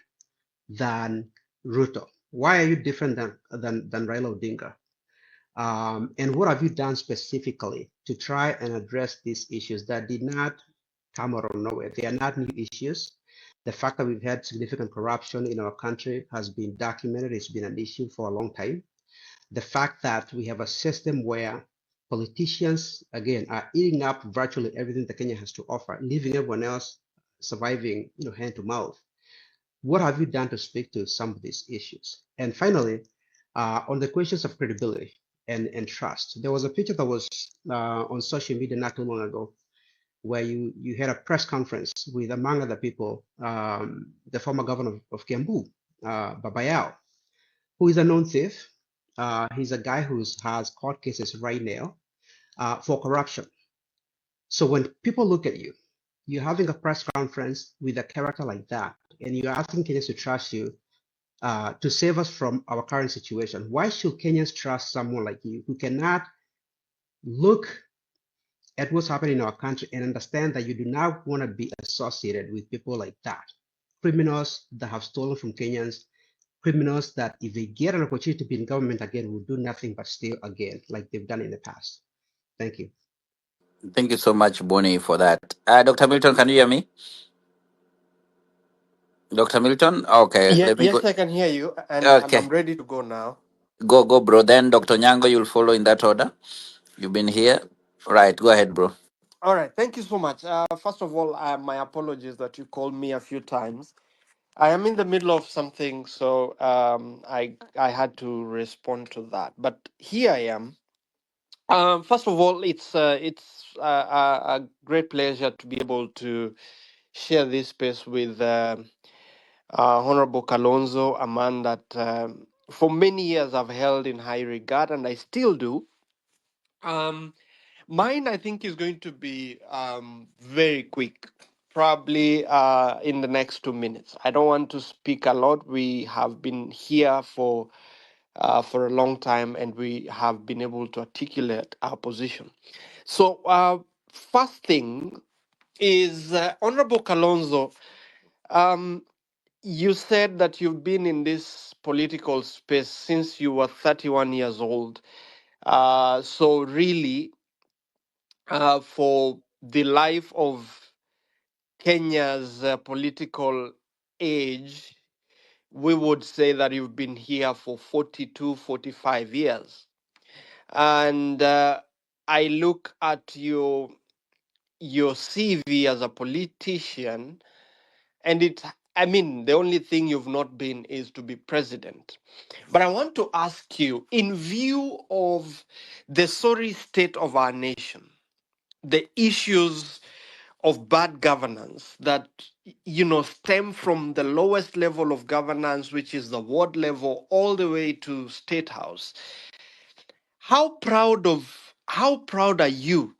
S8: than Ruto? Why are you different than Raila Odinga? And what have you done specifically to try and address these issues that did not come out of nowhere? They are not new issues. The fact that we've had significant corruption in our country has been documented. It's been an issue for a long time. The fact that we have a system where politicians, again, are eating up virtually everything that Kenya has to offer, leaving everyone else surviving, hand to mouth. What have you done to speak to some of these issues? And finally, on the questions of credibility and trust, there was a picture that was on social media not too long ago, where you had a press conference with, among other people, the former governor of Kiambu, Babayao, who is a known thief. He's a guy who has court cases right now for corruption. So when people look at you, you're having a press conference with a character like that, and you're asking Kenyans to trust you to save us from our current situation. Why should Kenyans trust someone like you who cannot look at what's happening in our country and understand that you do not want to be associated with people like that? Criminals that have stolen from Kenyans, criminals that if they get an opportunity to be in government again will do nothing but steal again, like they've done in the past. Thank you.
S2: Thank you so much, Bonnie, for that. Dr. Milton, can you hear me? Dr. Milton? Okay,
S9: Yeah,
S2: let me go.
S9: yes, I can hear you, and I'm
S2: Okay,
S9: ready to go now.
S2: go, bro. Then Dr. Nyango, you'll follow in that order. You've been here. Right, go ahead, bro.
S9: All right, thank you so much. First of all, my apologies that you called me a few times. I am in the middle of something, so I had to respond to that. But here I am. First of all, it's a great pleasure to be able to share this space with Honorable Kalonzo, a man that for many years I've held in high regard, and I still do. Um, Mine, I think, is going to be very quick, probably in the next 2 minutes. I don't want to speak a lot. We have been here for a long time, and we have been able to articulate our position. So, first thing is, Honorable Kalonzo, um, you said that you've been in this political space since you were 31 years old. So, really, for the life of Kenya's political age, we would say that you've been here for 42, 45 years. And I look at your CV as a politician, and I mean, the only thing you've not been is to be president. But I want to ask you, in view of the sorry state of our nation, the issues of bad governance that stem from the lowest level of governance, which is the ward level, all the way to state house, how proud are you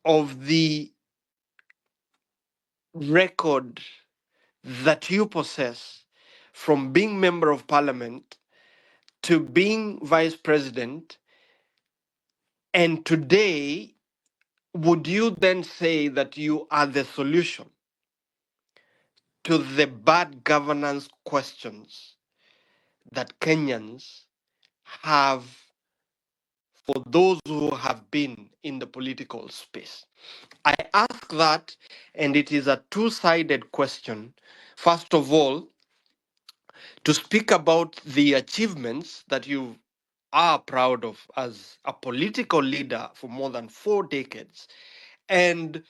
S9: of the record that you possess from being member of parliament to being vice president? And today, would you then say that you are the solution to the bad governance questions that Kenyans have for those who have been in the political space? I ask that, and it is a two-sided question. First of all, to speak about the achievements that you are proud of as a political leader for more than 4 decades, and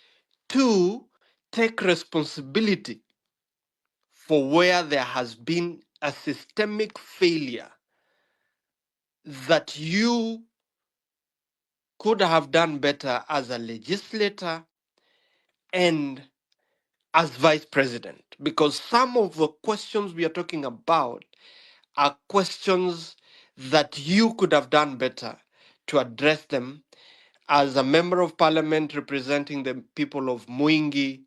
S9: two, take responsibility for where there has been a systemic failure that you could have done better as a legislator and as vice president. Because some of the questions we are talking about are questions that you could have done better to address them as a member of parliament representing the people of Mwingi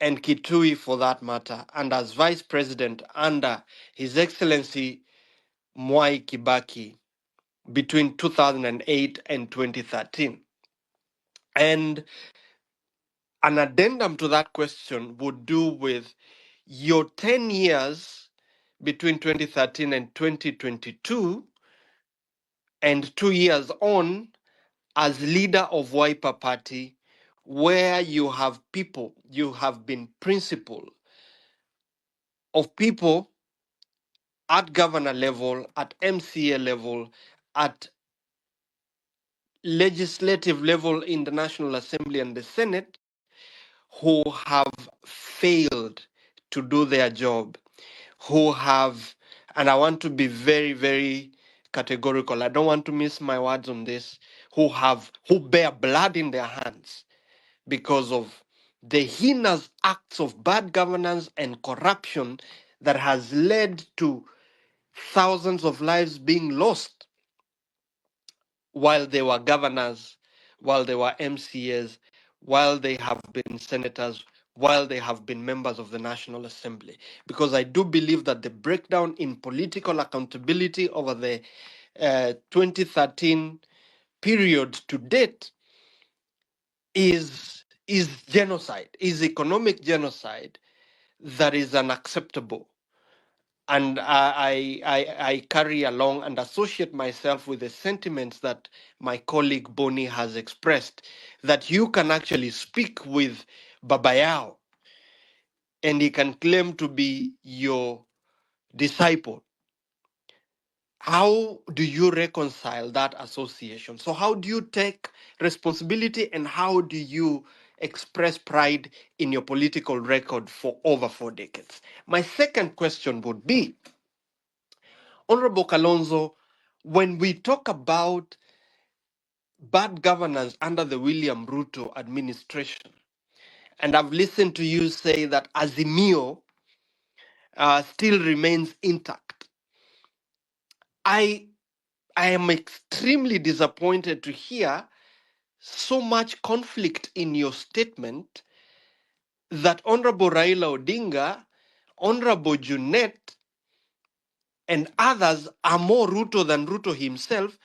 S9: and Kitui for that matter, and as vice president under His Excellency Mwai Kibaki between 2008 and 2013. And an addendum to that question would do with your 10 years between 2013 and 2022, and 2 years on as leader of Wiper Party, where you have been principal of people at governor level, at MCA level, at legislative level in the National Assembly and the Senate, who have failed to do their job, who have, and I want to be very, very categorical, I don't want to miss my words on this, who bear blood in their hands because of the heinous acts of bad governance and corruption that has led to thousands of lives being lost while they were governors, while they were MCAs, while they have been senators, while they have been members of the National Assembly. Because I do believe that the breakdown in political accountability over the 2013 period to date is genocide, is economic genocide that is unacceptable. And I carry along and associate myself with the sentiments that my colleague Boni has expressed, that you can actually speak with Babayao and he can claim to be your disciple. How do you reconcile that association? So how do you take responsibility and how do you express pride in your political record for over 4 decades? My second question would be, Honorable Kalonzo, when we talk about bad governance under the William Ruto administration, and I've listened to you say that Azimio still remains intact, I am extremely disappointed to hear so much conflict in your statement that Honorable Raila Odinga, Honorable Junet, and others are more Ruto than Ruto himself,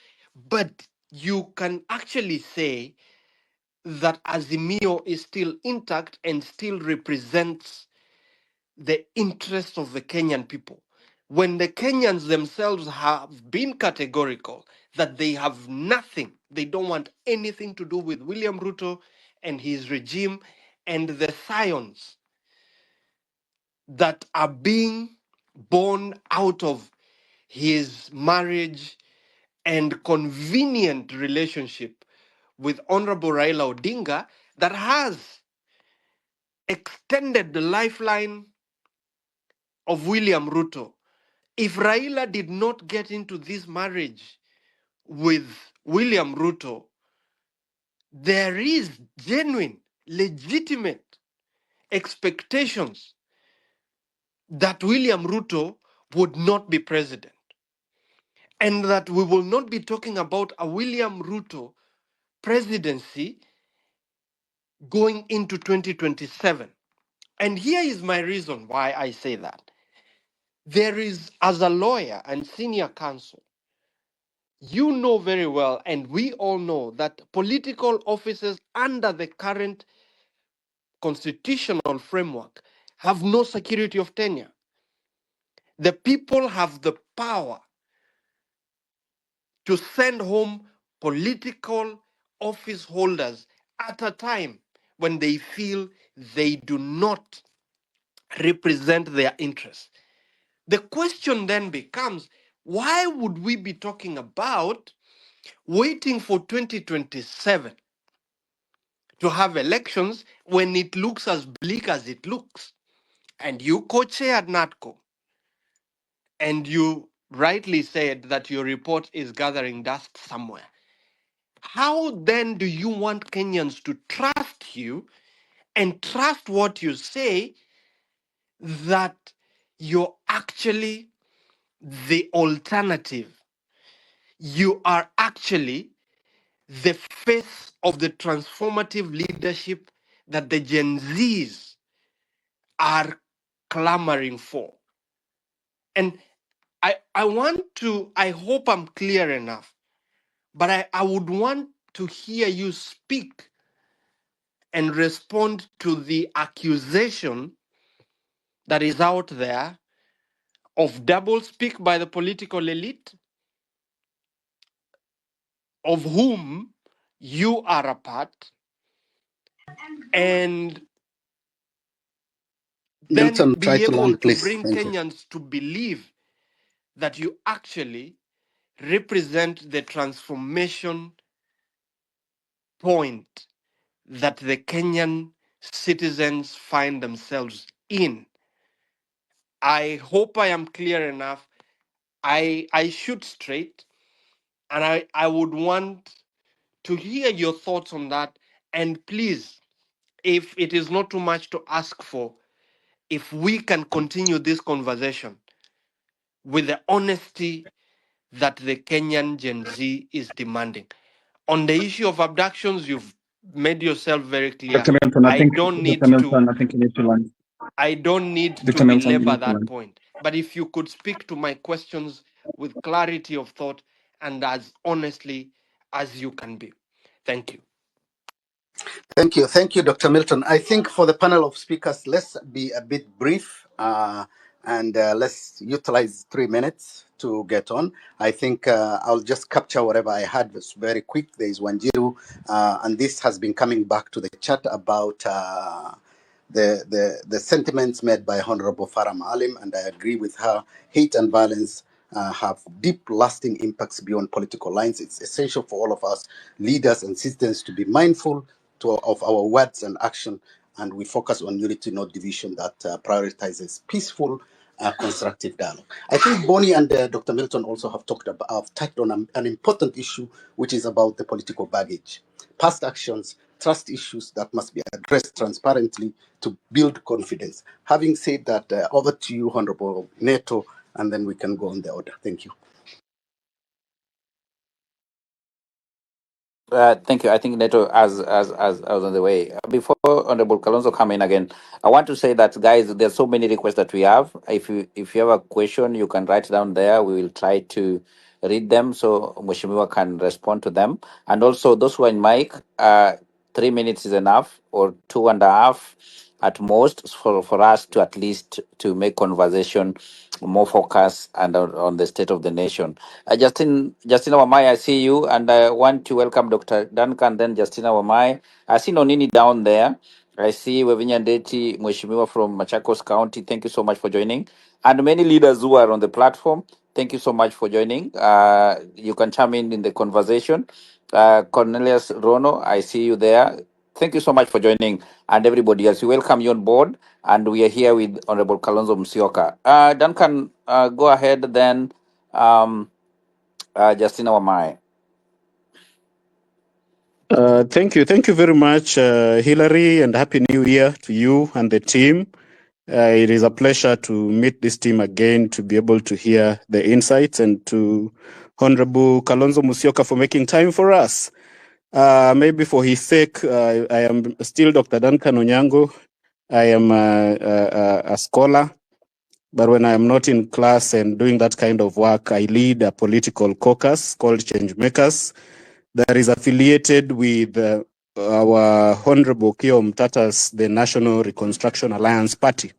S9: but you can actually say that Azimio is still intact and still represents the interests of the Kenyan people. When the Kenyans themselves have been categorical that they have nothing, they don't want anything to do with William Ruto and his regime and the scions that are being born out of his marriage and convenient relationship with Honorable Raila Odinga that has extended the lifeline of William Ruto. If Raila did not get into this marriage with William Ruto, there is genuine, legitimate expectations that William Ruto would not be president, and that we will not be talking about a William Ruto presidency going into 2027. And here is my reason why I say that. There is, as a lawyer and senior counsel, you know very well, and we all know, that political offices under the current constitutional framework have no security of tenure. The people have the power to send home political office holders at a time when they feel they do not represent their interests. The question then becomes, why would we be talking about waiting for 2027 to have elections when it looks as bleak as it looks? And you co-chaired NATCO, and you rightly said that your report is gathering dust somewhere. How then do you want Kenyans to trust you and trust what you say, that you're actually the alternative? You are actually the face of the transformative leadership that the Gen Zs are clamoring for. And I hope I'm clear enough, but I would want to hear you speak and respond to the accusation that is out there of doublespeak by the political elite, of whom you are a part, and then
S4: Milton, try
S9: be
S4: to
S9: able
S4: land,
S9: to
S4: please.
S9: bring
S4: Thank you.
S9: Kenyans to believe that you actually represent the transformation point that the Kenyan citizens find themselves in. I hope I am clear enough. I shoot straight, and I would want to hear your thoughts on that. And please, if it is not too much to ask for, if we can continue this conversation with the honesty that the Kenyan Gen Z is demanding. On the issue of abductions, you've made yourself very clear.
S1: Dr. Milton,
S9: I don't
S1: Dr.
S9: need
S1: Milton,
S9: to
S1: I think you need to land.
S9: I don't need to
S1: Dr. Milton, you
S9: belabor
S1: need to
S9: that
S1: land.
S9: point. But if you could speak to my questions with clarity of thought and as honestly as you can be. Thank you.
S4: Thank you, Dr. Milton. I think for the panel of speakers, let's be a bit brief and let's utilize 3 minutes to get on. I think I'll just capture whatever I had. It's very quick. There is Wanjiru, and this has been coming back to the chat about the sentiments made by Honorable Farah Maalim, and I agree with her. Hate and violence have deep, lasting impacts beyond political lines. It's essential for all of us, leaders and citizens, to be mindful of our words and action, and we focus on unity, not division, that prioritizes peaceful, constructive dialogue. I think Bonnie and Dr. Milton also have touched on an important issue, which is about the political baggage, past actions, trust issues that must be addressed transparently to build confidence. Having said that, over to you, Honorable Neto, and then we can go on the order. Thank you.
S2: Thank you. I think Neto as on the way. Before Honorable Kalonzo come in again, I want to say that, guys, there's so many requests that we have. If you have a question, you can write down there. We will try to read them so Mheshimiwa can respond to them. And also those who are in mic, 3 minutes is enough, or 2.5 at most, for us to at least to make conversation more focused and on the state of the nation. Justina Wamai, I see you, and I want to welcome Dr. Duncan, then Justina Wamai. I see Nonini down there. I see Wavinya Ndeti, Mheshimiwa from Machakos County. Thank you so much for joining. And many leaders who are on the platform, thank you so much for joining. You can chime in the conversation. Cornelius Rono, I see you there. Thank you so much for joining. And everybody else, we welcome you on board. And we are here with Honorable Kalonzo Musyoka. Duncan, go ahead then. Justina Wamai.
S10: Thank you. Thank you very much, Hillary, and Happy New Year to you and the team. It is a pleasure to meet this team again, to be able to hear the insights, and to Honorable Kalonzo Musyoka for making time for us. Maybe for his sake, I am still Dr. Duncan Onyango. I am a scholar, but when I am not in class and doing that kind of work, I lead a political caucus called Changemakers that is affiliated with our Honorable Kio Mtata's, the National Reconstruction Alliance Party.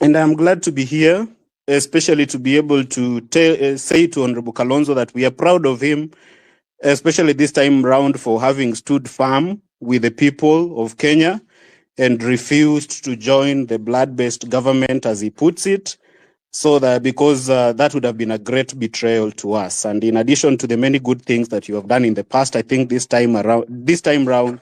S10: And I'm glad to be here, especially to be able to say to Honorable Kalonzo that we are proud of him, especially this time round, for having stood firm with the people of Kenya and refused to join the blood-based government, as he puts it, so that because that would have been a great betrayal to us. And in addition to the many good things that you have done in the past, I think this time round,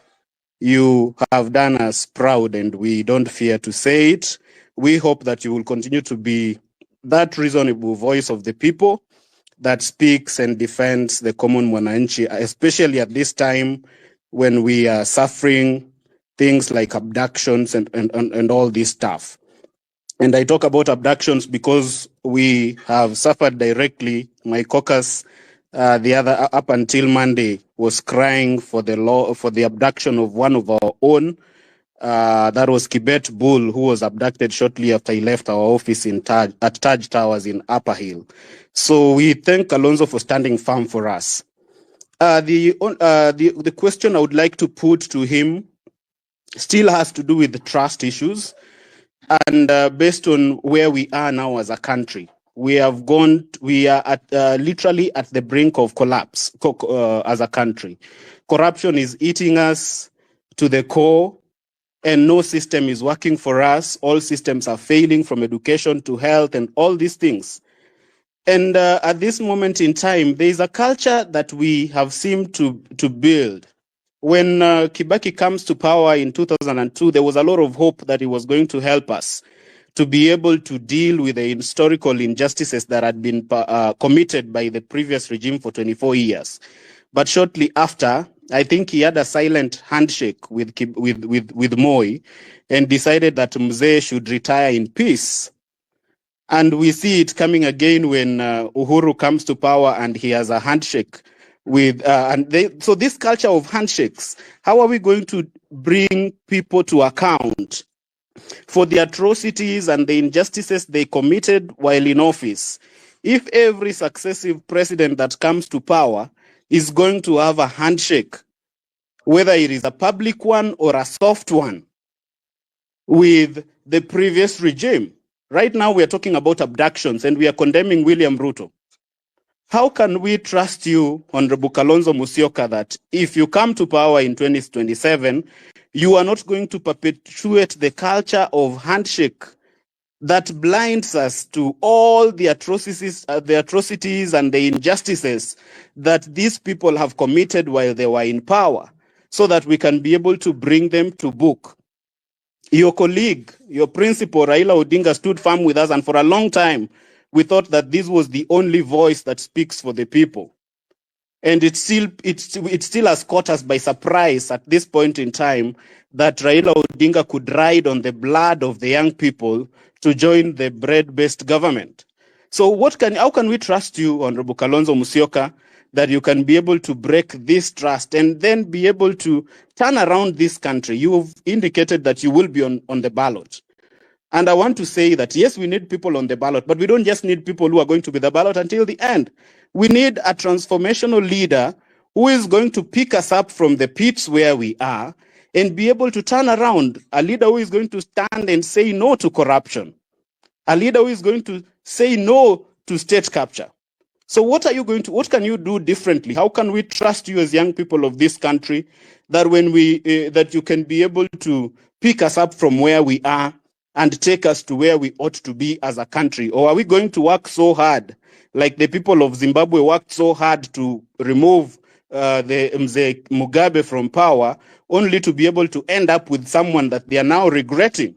S10: you have done us proud, and we don't fear to say it. We hope that you will continue to be that reasonable voice of the people that speaks and defends the common mwananchi, especially at this time when we are suffering things like abductions and all this stuff. And I talk about abductions because we have suffered directly. My caucus, up until Monday, was crying for the abduction of one of our own. That was Kibet Bull, who was abducted shortly after he left our office at Taj Towers in Upper Hill. So we thank Kalonzo for standing firm for us. The question I would like to put to him still has to do with the trust issues. And based on where we are now as a country, we are literally at the brink of collapse as a country. Corruption is eating us to the core, and no system is working for us. All systems are failing, from education to health and all these things. And at this moment in time, there is a culture that we have seemed to build. When Kibaki comes to power in 2002, there was a lot of hope that he was going to help us to be able to deal with the historical injustices that had been committed by the previous regime for 24 years. But shortly after, I think he had a silent handshake with Moi and decided that Mzee should retire in peace. And we see it coming again when Uhuru comes to power and he has a handshake with, so this culture of handshakes, how are we going to bring people to account for the atrocities and the injustices they committed while in office? If every successive president that comes to power is going to have a handshake, whether it is a public one or a soft one, with the previous regime. Right now we are talking about abductions and we are condemning William Ruto. How can we trust you, Honorable Kalonzo Musyoka, that if you come to power in 2027, you are not going to perpetuate the culture of handshake that blinds us to all the atrocities and the injustices that these people have committed while they were in power, so that we can be able to bring them to book? Your colleague, your principal, Raila Odinga, stood firm with us, and for a long time, we thought that this was the only voice that speaks for the people. And it still has caught us by surprise at this point in time that Raila Odinga could ride on the blood of the young people to join the bread-based government. So how can we trust you, Honorable Kalonzo Musyoka, that you can be able to break this trust and then be able to turn around this country? You've indicated that you will be on the ballot. And I want to say that, yes, we need people on the ballot, but we don't just need people who are going to be the ballot until the end. We need a transformational leader who is going to pick us up from the pits where we are and be able to turn around, a leader who is going to stand and say no to corruption, a leader who is going to say no to state capture. So what can you do differently? How can we trust you as young people of this country that that you can be able to pick us up from where we are and take us to where we ought to be as a country? Or are we going to work so hard, like the people of Zimbabwe worked so hard to remove the Mzee Mugabe from power, only to be able to end up with someone that they are now regretting?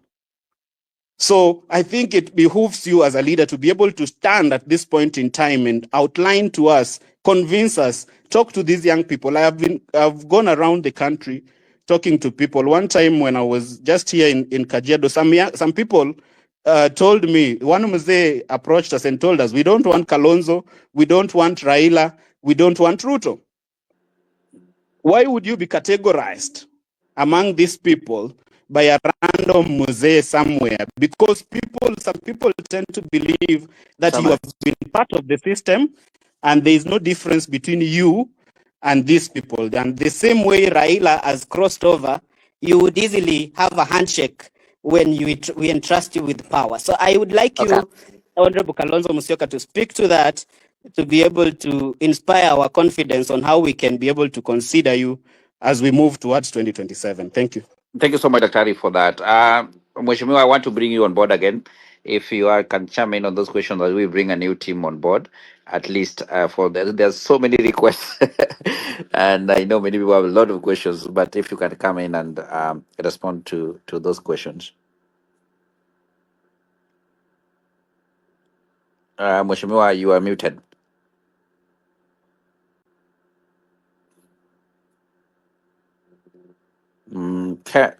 S10: So I think it behooves you as a leader to be able to stand at this point in time and outline to us, convince us, talk to these young people. I've gone around the country talking to people. One time when I was just here in Kajiado, some people told me, one Mzee approached us and told us, we don't want Kalonzo, we don't want Raila, we don't want Ruto. Why would you be categorized among these people by a random mosque somewhere? Because some people tend to believe that you
S2: Summary.
S10: have been part of the system and there is no difference between you and these people. And the same way Raila has crossed over, you would easily have a handshake when we entrust you with power. So I would like
S2: Okay.
S10: you, Honorable Kalonzo Musyoka, to speak to that, to be able to inspire our confidence on how we can be able to consider you as we move towards 2027. Thank you.
S2: Thank you so much, Dr. for that. Mheshimiwa, I want to bring you on board again. If you can chime in on those questions, as we bring a new team on board, at least there's so many requests, and I know many people have a lot of questions. But if you can come in and respond to those questions, Mheshimiwa, you are muted.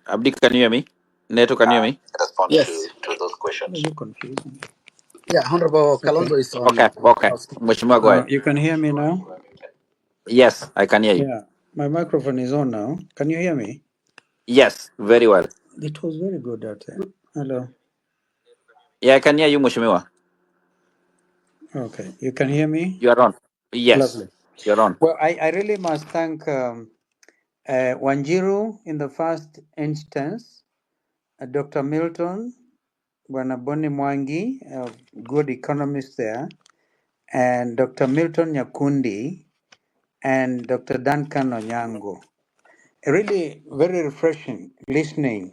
S2: Abdi, can you hear me? Neto, can you hear me?
S3: Respond
S4: Yes.
S3: to those questions. You confusing.
S4: Yeah, Honorable
S3: Okay.
S4: Kalonzo is on.
S2: Okay, okay. Mheshimiwa, go ahead.
S3: You can hear me now?
S2: Yes, I can hear you.
S3: Yeah. My microphone is on now. Can you hear me?
S2: Yes, very well.
S3: It was very good that time. Hello.
S2: Yeah, I can hear you, Mheshimiwa.
S3: Okay. You can hear me?
S2: You are on. Yes,
S3: Lovely.
S2: you're on.
S3: Well, I really must thank Wanjiru in the first instance, Dr. Milton, Bwana Mwangi, a good economist there, and Dr. Milton Nyakundi, and Dr. Duncan Onyango. Really very refreshing listening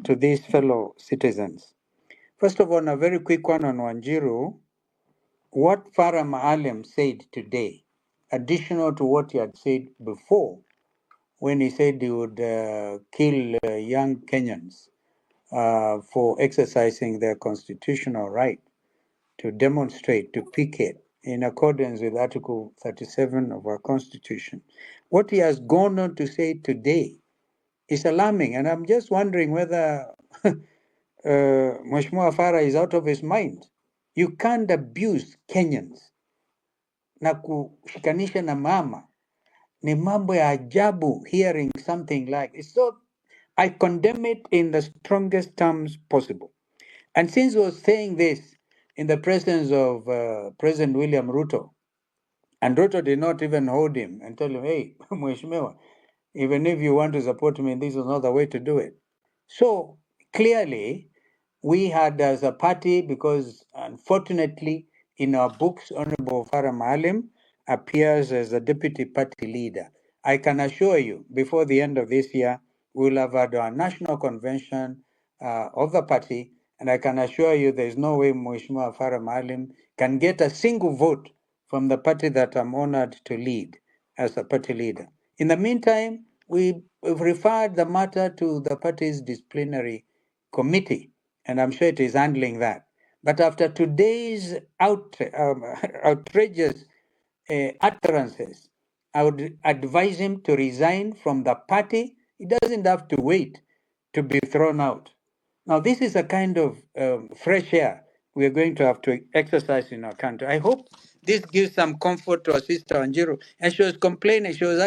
S3: to these fellow citizens. First of all, a very quick one on Wanjiru. What Farah Maalim said today, additional to what he had said before, when he said he would kill young Kenyans for exercising their constitutional right to demonstrate, to picket in accordance with Article 37 of our Constitution. What he has gone on to say today is alarming, and I'm just wondering whether Mheshimiwa Farah is out of his mind. You can't abuse Kenyans na kushikanisha na mama. Ni mambo ya ajabu hearing something like it. So I condemn it in the strongest terms possible. And since he was saying this in the presence of President William Ruto, and Ruto did not even hold him and tell him, hey, Mheshimiwa, even if you want to support me, this is not the way to do it. So clearly, we had as a party, because unfortunately in our books, Honorable Farah Maalim appears as the deputy party leader. I can assure you, before the end of this year, we'll have had our national convention of the party, and I can assure you there's no way Mheshimiwa Farah Maalim can get a single vote from the party that I'm honored to lead as a party leader. In the meantime, we've referred the matter to the party's disciplinary committee, and I'm sure it is handling that. But after today's outrageous utterances, I would advise him to resign from the party. He doesn't have to wait to be thrown out. Now, this is a kind of fresh air we are going to have to exercise in our country. I hope this gives some comfort to our sister Anjiru. And she was complaining. She was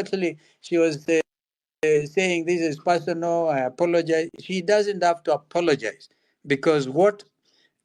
S3: saying this is personal. I apologize. She doesn't have to apologize, because what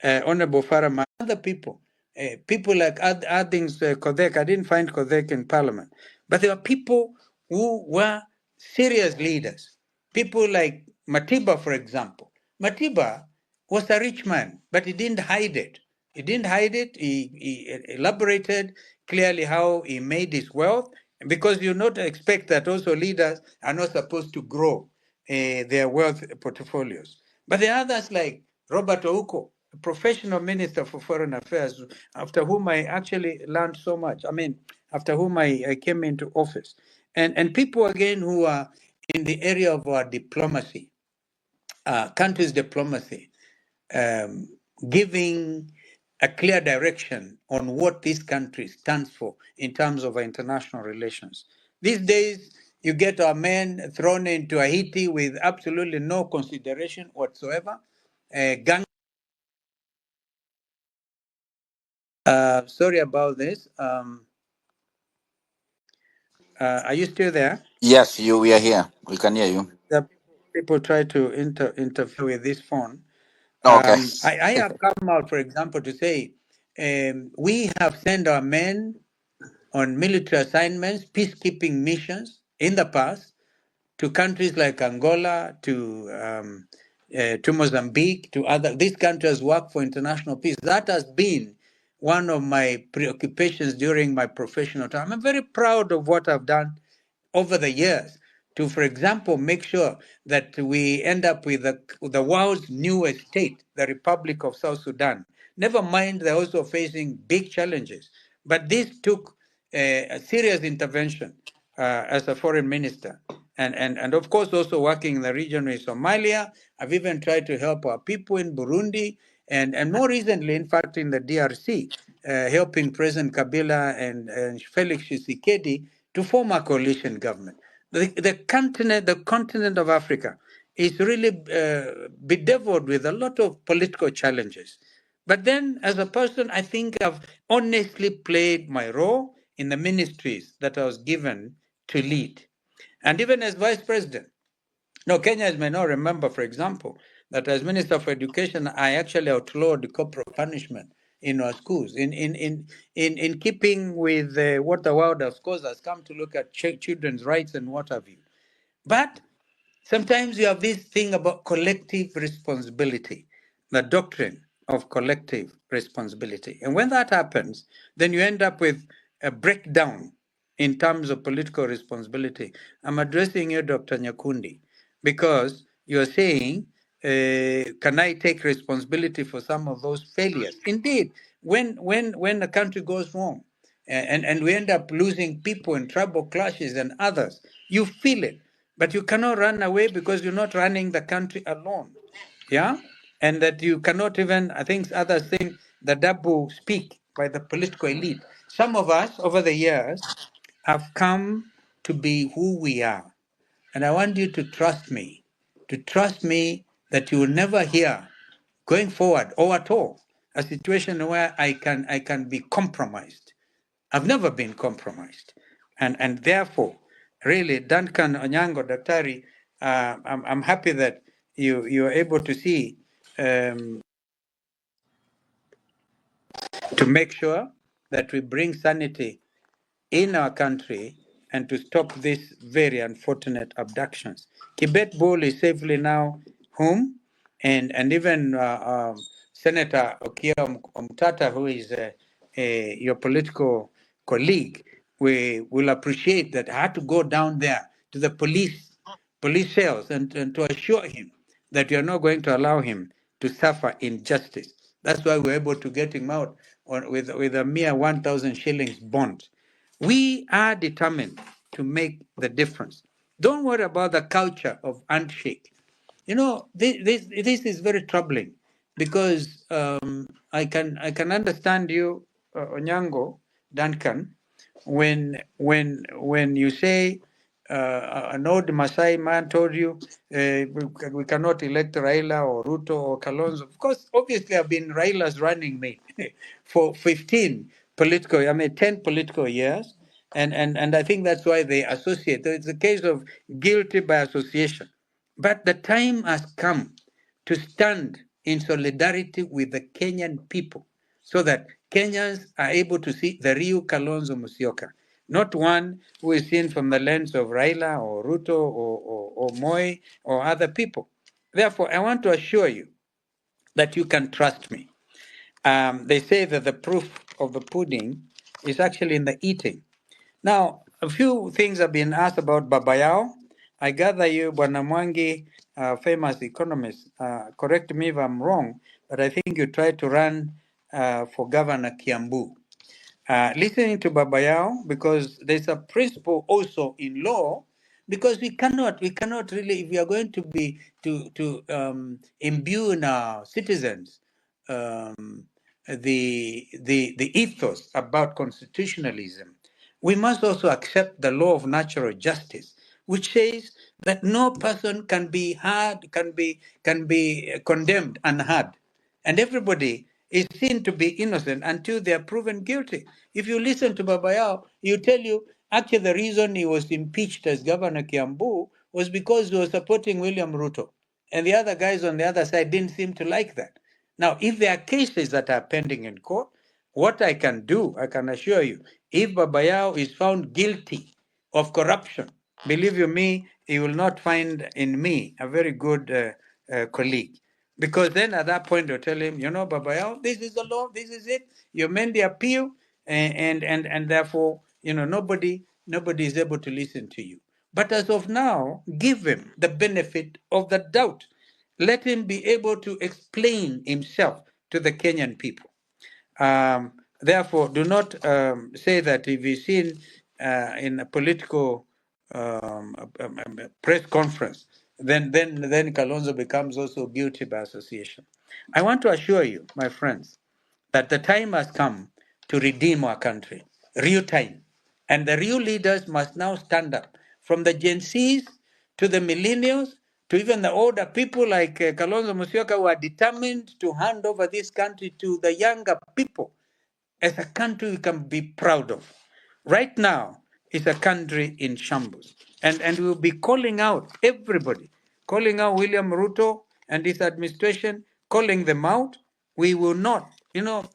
S3: Honorable Farah, other people like Adings Kodek, I didn't find Kodek in Parliament, but there were people who were serious leaders. People like Matiba, for example. Matiba was a rich man, but he didn't hide it. He didn't hide it. He elaborated clearly how he made his wealth, because you not expect that also leaders are not supposed to grow their wealth portfolios. But the others, like Robert Ouko, a professional minister for foreign affairs, after whom I actually learned so much. I mean, after whom I came into office. And people, again, who are in the area of our diplomacy, countries' diplomacy, um, giving a clear direction on what this country stands for in terms of our international relations. These days, you get our men thrown into Haiti with absolutely no consideration whatsoever. Gang, sorry about this. Are you still there?
S2: Yes, we are here. We can hear you.
S3: The people try to interfere with this phone.
S2: Okay.
S3: I have come out, for example, to say we have sent our men on military assignments, peacekeeping missions in the past to countries like Angola, to Mozambique, to other. These countries work for international peace. That has been one of my preoccupations during my professional time. I'm very proud of what I've done over the years to, for example, make sure that we end up with the world's newest state, the Republic of South Sudan. Never mind, they're also facing big challenges. But this took a serious intervention as a foreign minister. And of course, also working in the region with Somalia. I've even tried to help our people in Burundi. And more recently, in fact, in the DRC, helping President Kabila and Felix Tshisekedi to form a coalition government. The continent of Africa is really bedeviled with a lot of political challenges. But then, as a person, I think I've honestly played my role in the ministries that I was given to lead. And even as vice president, no, Kenyans may not remember, for example, that as Minister for Education, I actually outlawed corporal punishment in our schools, in keeping with what the world, of course, has come to look at children's rights and what have you. But sometimes you have this thing about collective responsibility, the doctrine of collective responsibility. And when that happens, then you end up with a breakdown in terms of political responsibility. I'm addressing you, Dr. Nyakundi, because you're saying, can I take responsibility for some of those failures? Indeed, when a country goes wrong and we end up losing people in tribal clashes and others, you feel it. But you cannot run away because you're not running the country alone. Yeah? And that you cannot even, I think others think, the double speak by the political elite. Some of us over the years have come to be who we are. And I want you to trust me that you will never hear going forward or at all a situation where I can be compromised. I've never been compromised. And therefore, really, Duncan Onyango, Daktari, I'm happy that you're able to see, to make sure that we bring sanity in our country and to stop these very unfortunate abductions. Kibet Bull is safely now home, and even Senator Okia Omtata, who is your political colleague, we will appreciate that. I had to go down there to the police cells and to assure him that we are not going to allow him to suffer injustice. That's why we're able to get him out with a mere 1,000 shillings bond. We are determined to make the difference. Don't worry about the culture of handshake. You know, this is very troubling because I can understand you, Onyango, Duncan, when you say an old Masai man told you we cannot elect Raila or Ruto or Kalonzo. Of course, obviously, I've been Raila's running mate for 10 political years. And I think that's why they associate. It's a case of guilty by association. But the time has come to stand in solidarity with the Kenyan people so that Kenyans are able to see the real Kalonzo Musyoka, not one who is seen from the lens of Raila or Ruto or Moi or other people. Therefore, I want to assure you that you can trust me. They say that the proof of the pudding is actually in the eating. Now, a few things have been asked about Babayao. I gather you, Bwana Mwangi, famous economist, correct me if I'm wrong, but I think you tried to run for Governor Kiambu. Listening to Baba Yao, because there's a principle also in law, because we cannot really, if we are going to be, to imbue in our citizens the ethos about constitutionalism, we must also accept the law of natural justice, which says that no person can be hard, can be condemned unheard, and everybody is seen to be innocent until they are proven guilty. If you listen to Baba Yao, he'll tell you actually the reason he was impeached as Governor Kiambu was because he was supporting William Ruto. And the other guys on the other side didn't seem to like that. Now, if there are cases that are pending in court, what I can do, I can assure you, if Baba Yao is found guilty of corruption, believe you me, he will not find in me a very good colleague. Because then at that point, they'll tell him, you know, Baba Yao, this is the law, this is it. You made the appeal, and therefore, you know, nobody is able to listen to you. But as of now, give him the benefit of the doubt. Let him be able to explain himself to the Kenyan people. Therefore, do not say that if he's seen in a political press conference, then Kalonzo becomes also guilty by association. I want to assure you, my friends, that the time has come to redeem our country, real time. And the real leaders must now stand up, from the Gen Zs to the millennials to even the older people like Kalonzo Musyoka, who are determined to hand over this country to the younger people as a country we can be proud of. Right now, it's a country in shambles. And we'll be calling out everybody, calling out William Ruto and his administration, calling them out. We will not, you know,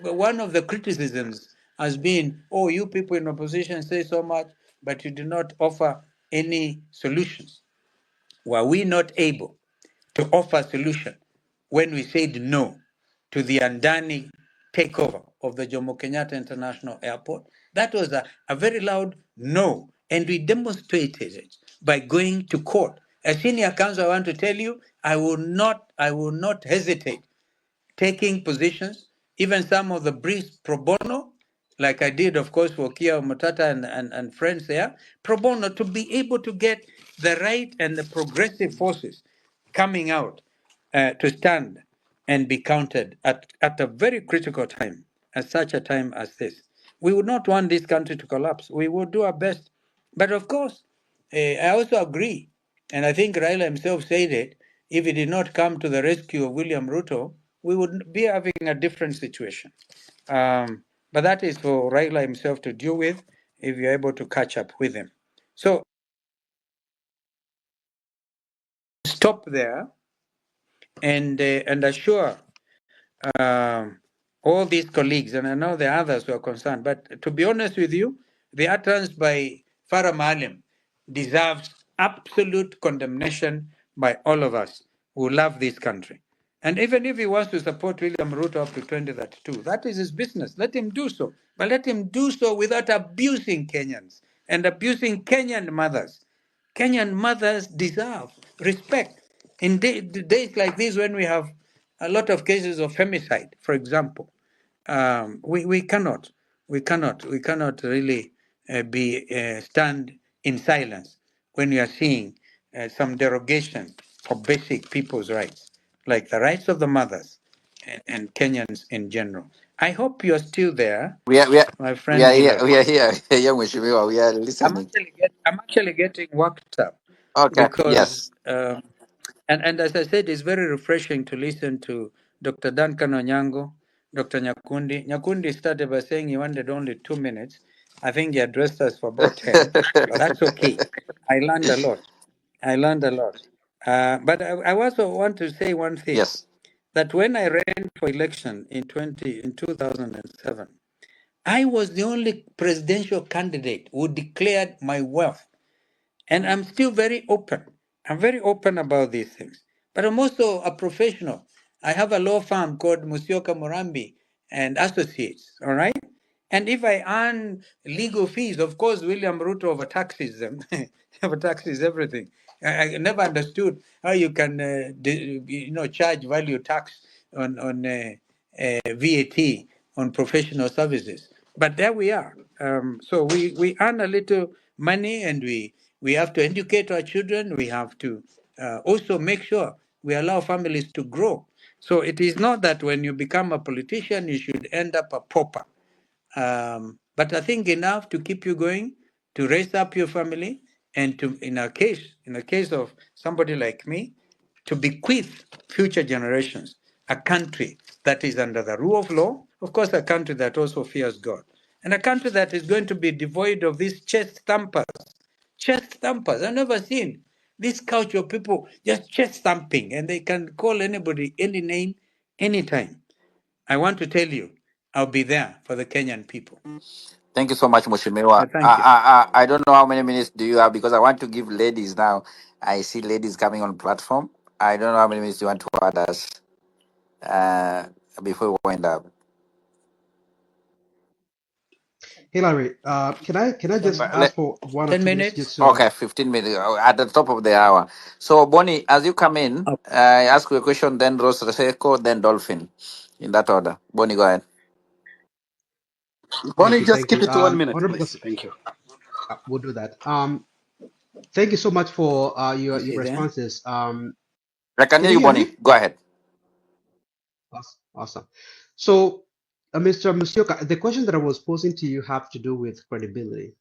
S3: one of the criticisms has been, oh, you people in opposition say so much, but you do not offer any solutions. Were we not able to offer a solution when we said no to the Andani takeover of the Jomo Kenyatta International Airport? That was a very loud no, and we demonstrated it by going to court. As senior counsel, I want to tell you, I will not hesitate taking positions, even some of the briefs pro bono, like I did, of course, for Kia Matata and friends there, pro bono, to be able to get the right and the progressive forces coming out to stand and be counted at a very critical time, at such a time as this. We would not want this country to collapse. We will do our best. But of course, I also agree, and I think Raila himself said it, if he did not come to the rescue of William Ruto, we would be having a different situation. But that is for Raila himself to deal with if you're able to catch up with him. So stop there and assure all these colleagues, and I know there are others who are concerned, but to be honest with you, the utterance by Farah Maalim deserves absolute condemnation by all of us who love this country. And even if he wants to support William Ruto up to 2032, that is his business. Let him do so. But let him do so without abusing Kenyans and abusing Kenyan mothers. Kenyan mothers deserve respect. In days like this, when we have a lot of cases of femicide, for example, we cannot really be stand in silence when we are seeing some derogation for basic people's rights, like the rights of the mothers and Kenyans in general. I hope you're still there,
S2: We are, we are,
S3: my
S2: we
S3: friend
S2: are here.
S3: Hillary.
S2: We are here. Yeah, Mheshimiwa, we are listening.
S3: I'm actually getting worked up
S2: Okay.
S3: because,
S2: Yes.
S3: and as I said, it's very refreshing to listen to Dr. Duncan Onyango, Dr. Nyakundi. Nyakundi started by saying he wanted only 2 minutes. I think he addressed us for about 10, but that's okay. I learned a lot. I learned a lot. But I also want to say one thing,
S2: Yes.
S3: that when I ran for election in 2007, I was the only presidential candidate who declared my wealth. And I'm still very open. I'm very open about these things. But I'm also a professional. I have a law firm called Musyoka Morambi and Associates, all right? And if I earn legal fees, of course, William Ruto overtaxes them, overtaxes everything. I never understood how you can, charge value tax on VAT on professional services. But there we are. So we earn a little money, and we have to educate our children. We have to also make sure we allow families to grow. So it is not that when you become a politician, you should end up a pauper. But I think enough to keep you going, to raise up your family, and to, in the case of somebody like me, to bequeath future generations a country that is under the rule of law, of course, a country that also fears God, and a country that is going to be devoid of these chest thumpers. Chest thumpers. I've never seen this culture of people just chest thumping, and they can call anybody any name, anytime. I want to tell you, I'll be there for the Kenyan people.
S2: Thank you so much, Mushimiwa.
S3: Thank you.
S2: I don't know how many minutes do you have because I want to give ladies now. I see ladies coming on platform. I don't know how many minutes you want to add us uh, before we wind up.
S8: Hillary, can I just
S2: But
S8: ask for 1 or 2 minutes?
S3: 10 minutes?
S8: Just
S2: okay, 15 minutes at the top of the hour. So, Bonnie, as you come in,
S3: Oh,
S2: I ask you a question, then Rose Reseko, then Dolphin, in that order. Bonnie, go ahead.
S8: thank
S4: Bonnie,
S8: you,
S4: just
S8: thank
S4: keep
S8: you.
S4: it to 1 minute,
S8: Honorable,
S4: please. Thank you.
S8: we'll do that. Thank you so much for
S3: is
S8: your
S3: he there?
S8: responses.
S2: I can
S8: Can
S2: hear
S8: you
S2: you,
S8: hear
S2: Bonnie.
S8: me?
S2: Go ahead.
S8: Awesome. So, Mr. Musyoka, the question that I was posing to you have to do with credibility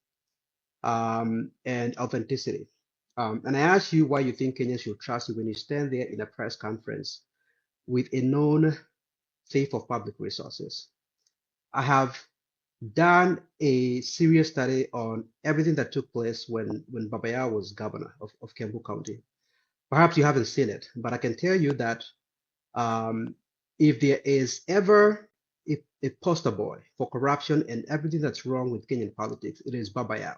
S8: and authenticity. And I asked you why you think Kenyans should trust you when you stand there in a press conference with a known thief of public resources. I have done a serious study on everything that took place when Babaya was governor of Kiambu County. Perhaps you haven't seen it, but I can tell you that if there is ever a poster boy for corruption and everything that's wrong with Kenyan politics, it is Babaya.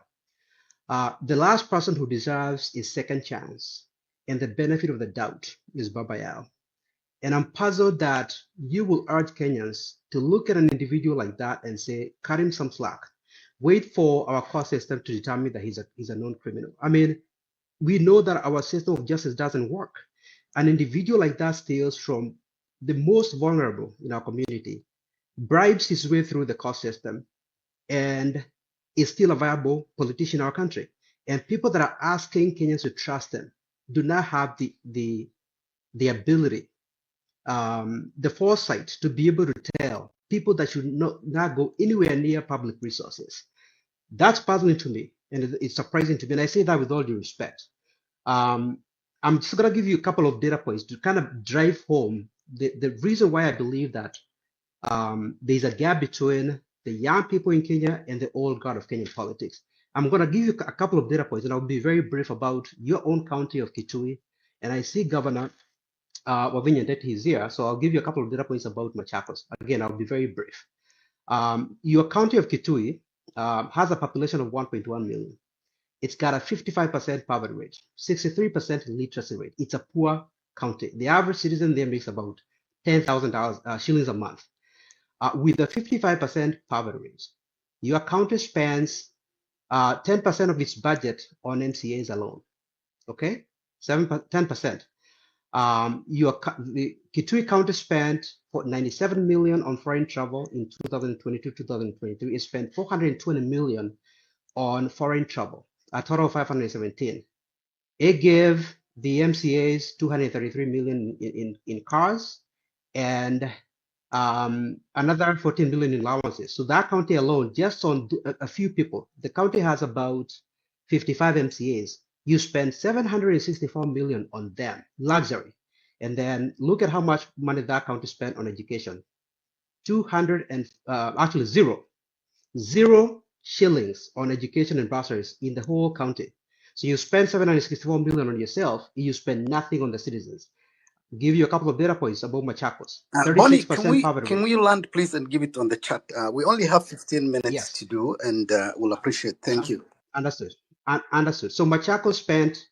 S8: The last person who deserves a second chance and the benefit of the doubt is Babaya. And I'm puzzled that you will urge Kenyans to look at an individual like that and say, cut him some slack. Wait for our court system to determine that he's a known criminal. I mean, we know that our system of justice doesn't work. An individual like that steals from the most vulnerable in our community, bribes his way through the court system, and is still a viable politician in our country. And people that are asking Kenyans to trust him do not have the ability, the foresight to be able to tell people that should not go anywhere near public resources. That's puzzling to me, and it's surprising to me. And I say that with all due respect. I'm just going to give you a couple of data points to kind of drive home the reason why I believe that there's a gap between the young people in Kenya and the old guard of Kenyan politics. I'm going to give you a couple of data points, and I'll be very brief about your own county of Kitui. And I see Governor Wavinya Ndeti is here, so I'll give you a couple of data points about Machakos. Again, I'll be very brief. Your county of Kitui has a population of 1.1 million. It's got a 55% poverty rate, 63% literacy rate. It's a poor county. The average citizen there makes about $10,000 shillings a month. With a 55% poverty rate, your county spends 10% of its budget on MCAs alone. Okay, 10%. The Kitui County spent 97 million on foreign travel in 2022-2023. It spent 420 million on foreign travel, a total of 517. It gave the MCAs 233 million in cars and another 14 million in allowances. So that county alone, just on a few people, the county has about 55 MCAs. You spend 764 million on them, luxury. And then look at how much money that county spent on education. 200 and actually zero shillings on education and bursaries in the whole county. So you spend 764 million on yourself, you spend nothing on the citizens. Give you a couple of data points about Machakos.
S4: Bonnie,
S8: 36% poverty
S4: can
S8: rate.
S4: we land, please, and give it on the chat? We only have 15 minutes to
S8: Yes,
S4: do, and we'll appreciate. Thank you.
S8: understood. Understood. So Machakos spent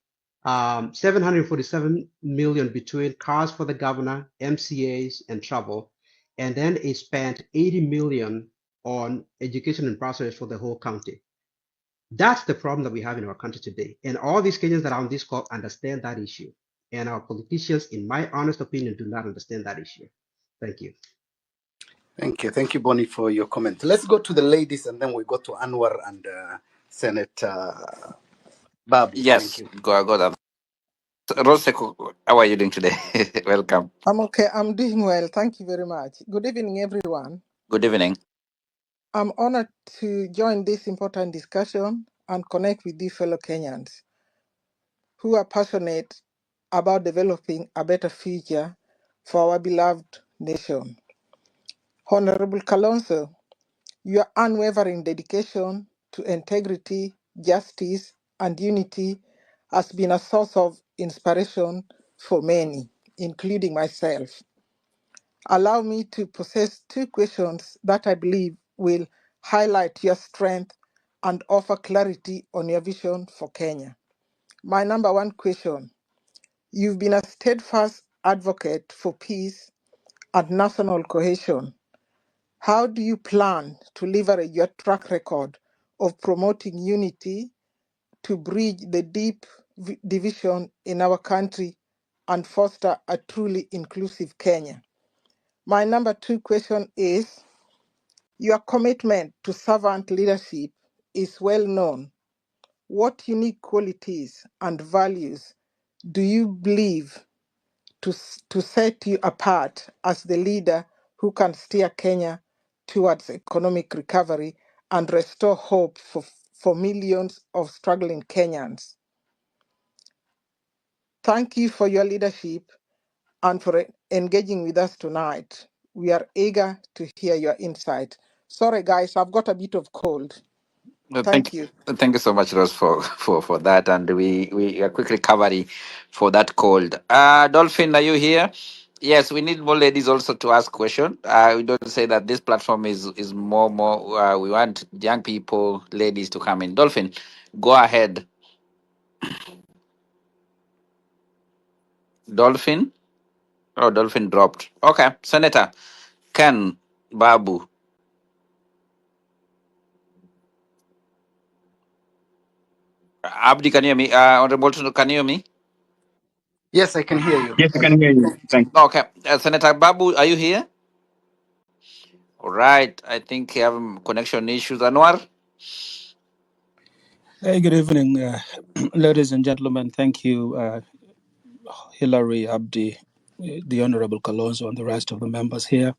S8: 747 million between cars for the governor, MCAs, and travel, and then it spent 80 million on education and process for the whole county. That's the problem that we have in our country today. And all these Kenyans that are on this call understand that issue. And our politicians, in my honest opinion, do not understand that issue. Thank you.
S4: Thank you, Bonnie, for your comment. Let's go to the ladies, and then we go to Anwar and Senator Babu. Thank
S2: Yes,
S4: you.
S2: go that. Rose, how are you doing today? Welcome.
S11: I'm okay. I'm doing well. Thank you very much. Good evening, everyone.
S2: Good evening.
S11: I'm honored to join this important discussion and connect with you fellow Kenyans who are passionate about developing a better future for our beloved nation. Honorable Kalonzo, your unwavering dedication to integrity, justice, and unity has been a source of inspiration for many, including myself. Allow me to possess two questions that I believe will highlight your strength and offer clarity on your vision for Kenya. My number one question: you've been a steadfast advocate for peace and national cohesion. How do you plan to leverage your track record of promoting unity to bridge the deep division in our country and foster a truly inclusive Kenya? My number two question is: your commitment to servant leadership is well known. What unique qualities and values do you believe to set you apart as the leader who can steer Kenya towards economic recovery and restore hope for millions of struggling Kenyans? Thank you for your leadership and for engaging with us tonight. We are eager to hear your insight. Sorry, guys, I've got a bit of cold.
S2: Thank
S11: Thank you.
S2: thank you so much, Rose, for that, and we are quick recovery for that cold. Dolphin, are you here? Yes, we need more ladies also to ask question. We don't say that this platform is more. We want young people, ladies to come in. Dolphin, go ahead. Dolphin. Oh, Dolphin dropped. Okay, Senator Ken Babu Abdi, can you hear me? Honorable, can you hear me?
S4: Yes, I can hear you.
S1: Yes, I can hear you. Thank you.
S2: Okay, Senator Babu, are you here? All right. I think you have connection issues. Anwar?
S12: Hey, good evening, ladies and gentlemen. Thank you, Hilary, Abdi, the Honorable Kalonzo, and the rest of the members here.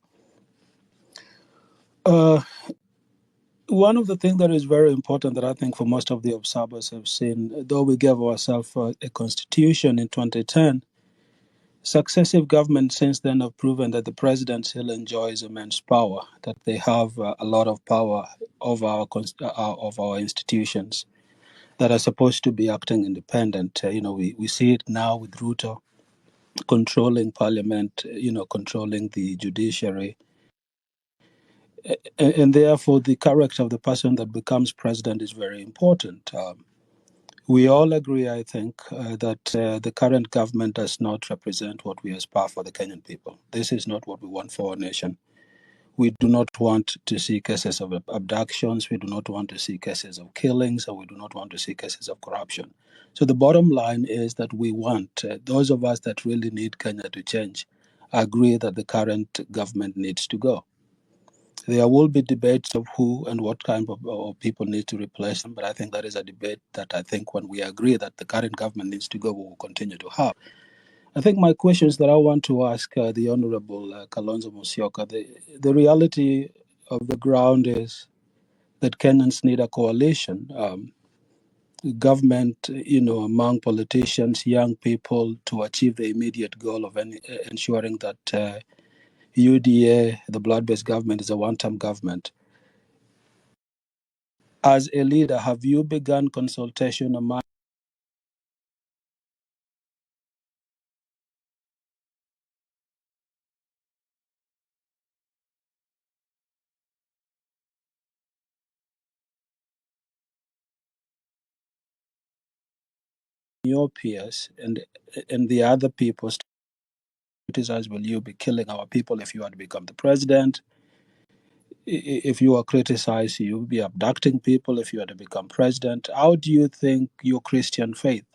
S12: One of the things that is very important that I think for most of the observers have seen, though we gave ourselves a constitution in 2010, successive governments since then have proven that the president still enjoys immense power, that they have a lot of power over of our institutions that are supposed to be acting independent. We see it now with Ruto controlling parliament, controlling the judiciary. And therefore, the character of the person that becomes president is very important. We all agree, I think, that the current government does not represent what we aspire for the Kenyan people. This is not what we want for our nation. We do not want to see cases of abductions. We do not want to see cases of killings, or we do not want to see cases of corruption. So the bottom line is that we want, those of us that really need Kenya to change, agree that the current government needs to go. There will be debates of who and what kind of people need to replace them, but I think that is a debate that I think when we agree that the current government needs to go, we will continue to have. I think my questions that I want to ask the Honorable Kalonzo Musyoka, the reality of the ground is that Kenyans need a coalition, government, among politicians, young people, to achieve the immediate goal of ensuring that UDA, the blood-based government, is a one-term government. As a leader, have you begun consultation among your peers and the other people? Will you be killing our people if you had become the president? if you are criticized, you will be abducting people if you are to become president. How do you think your Christian faith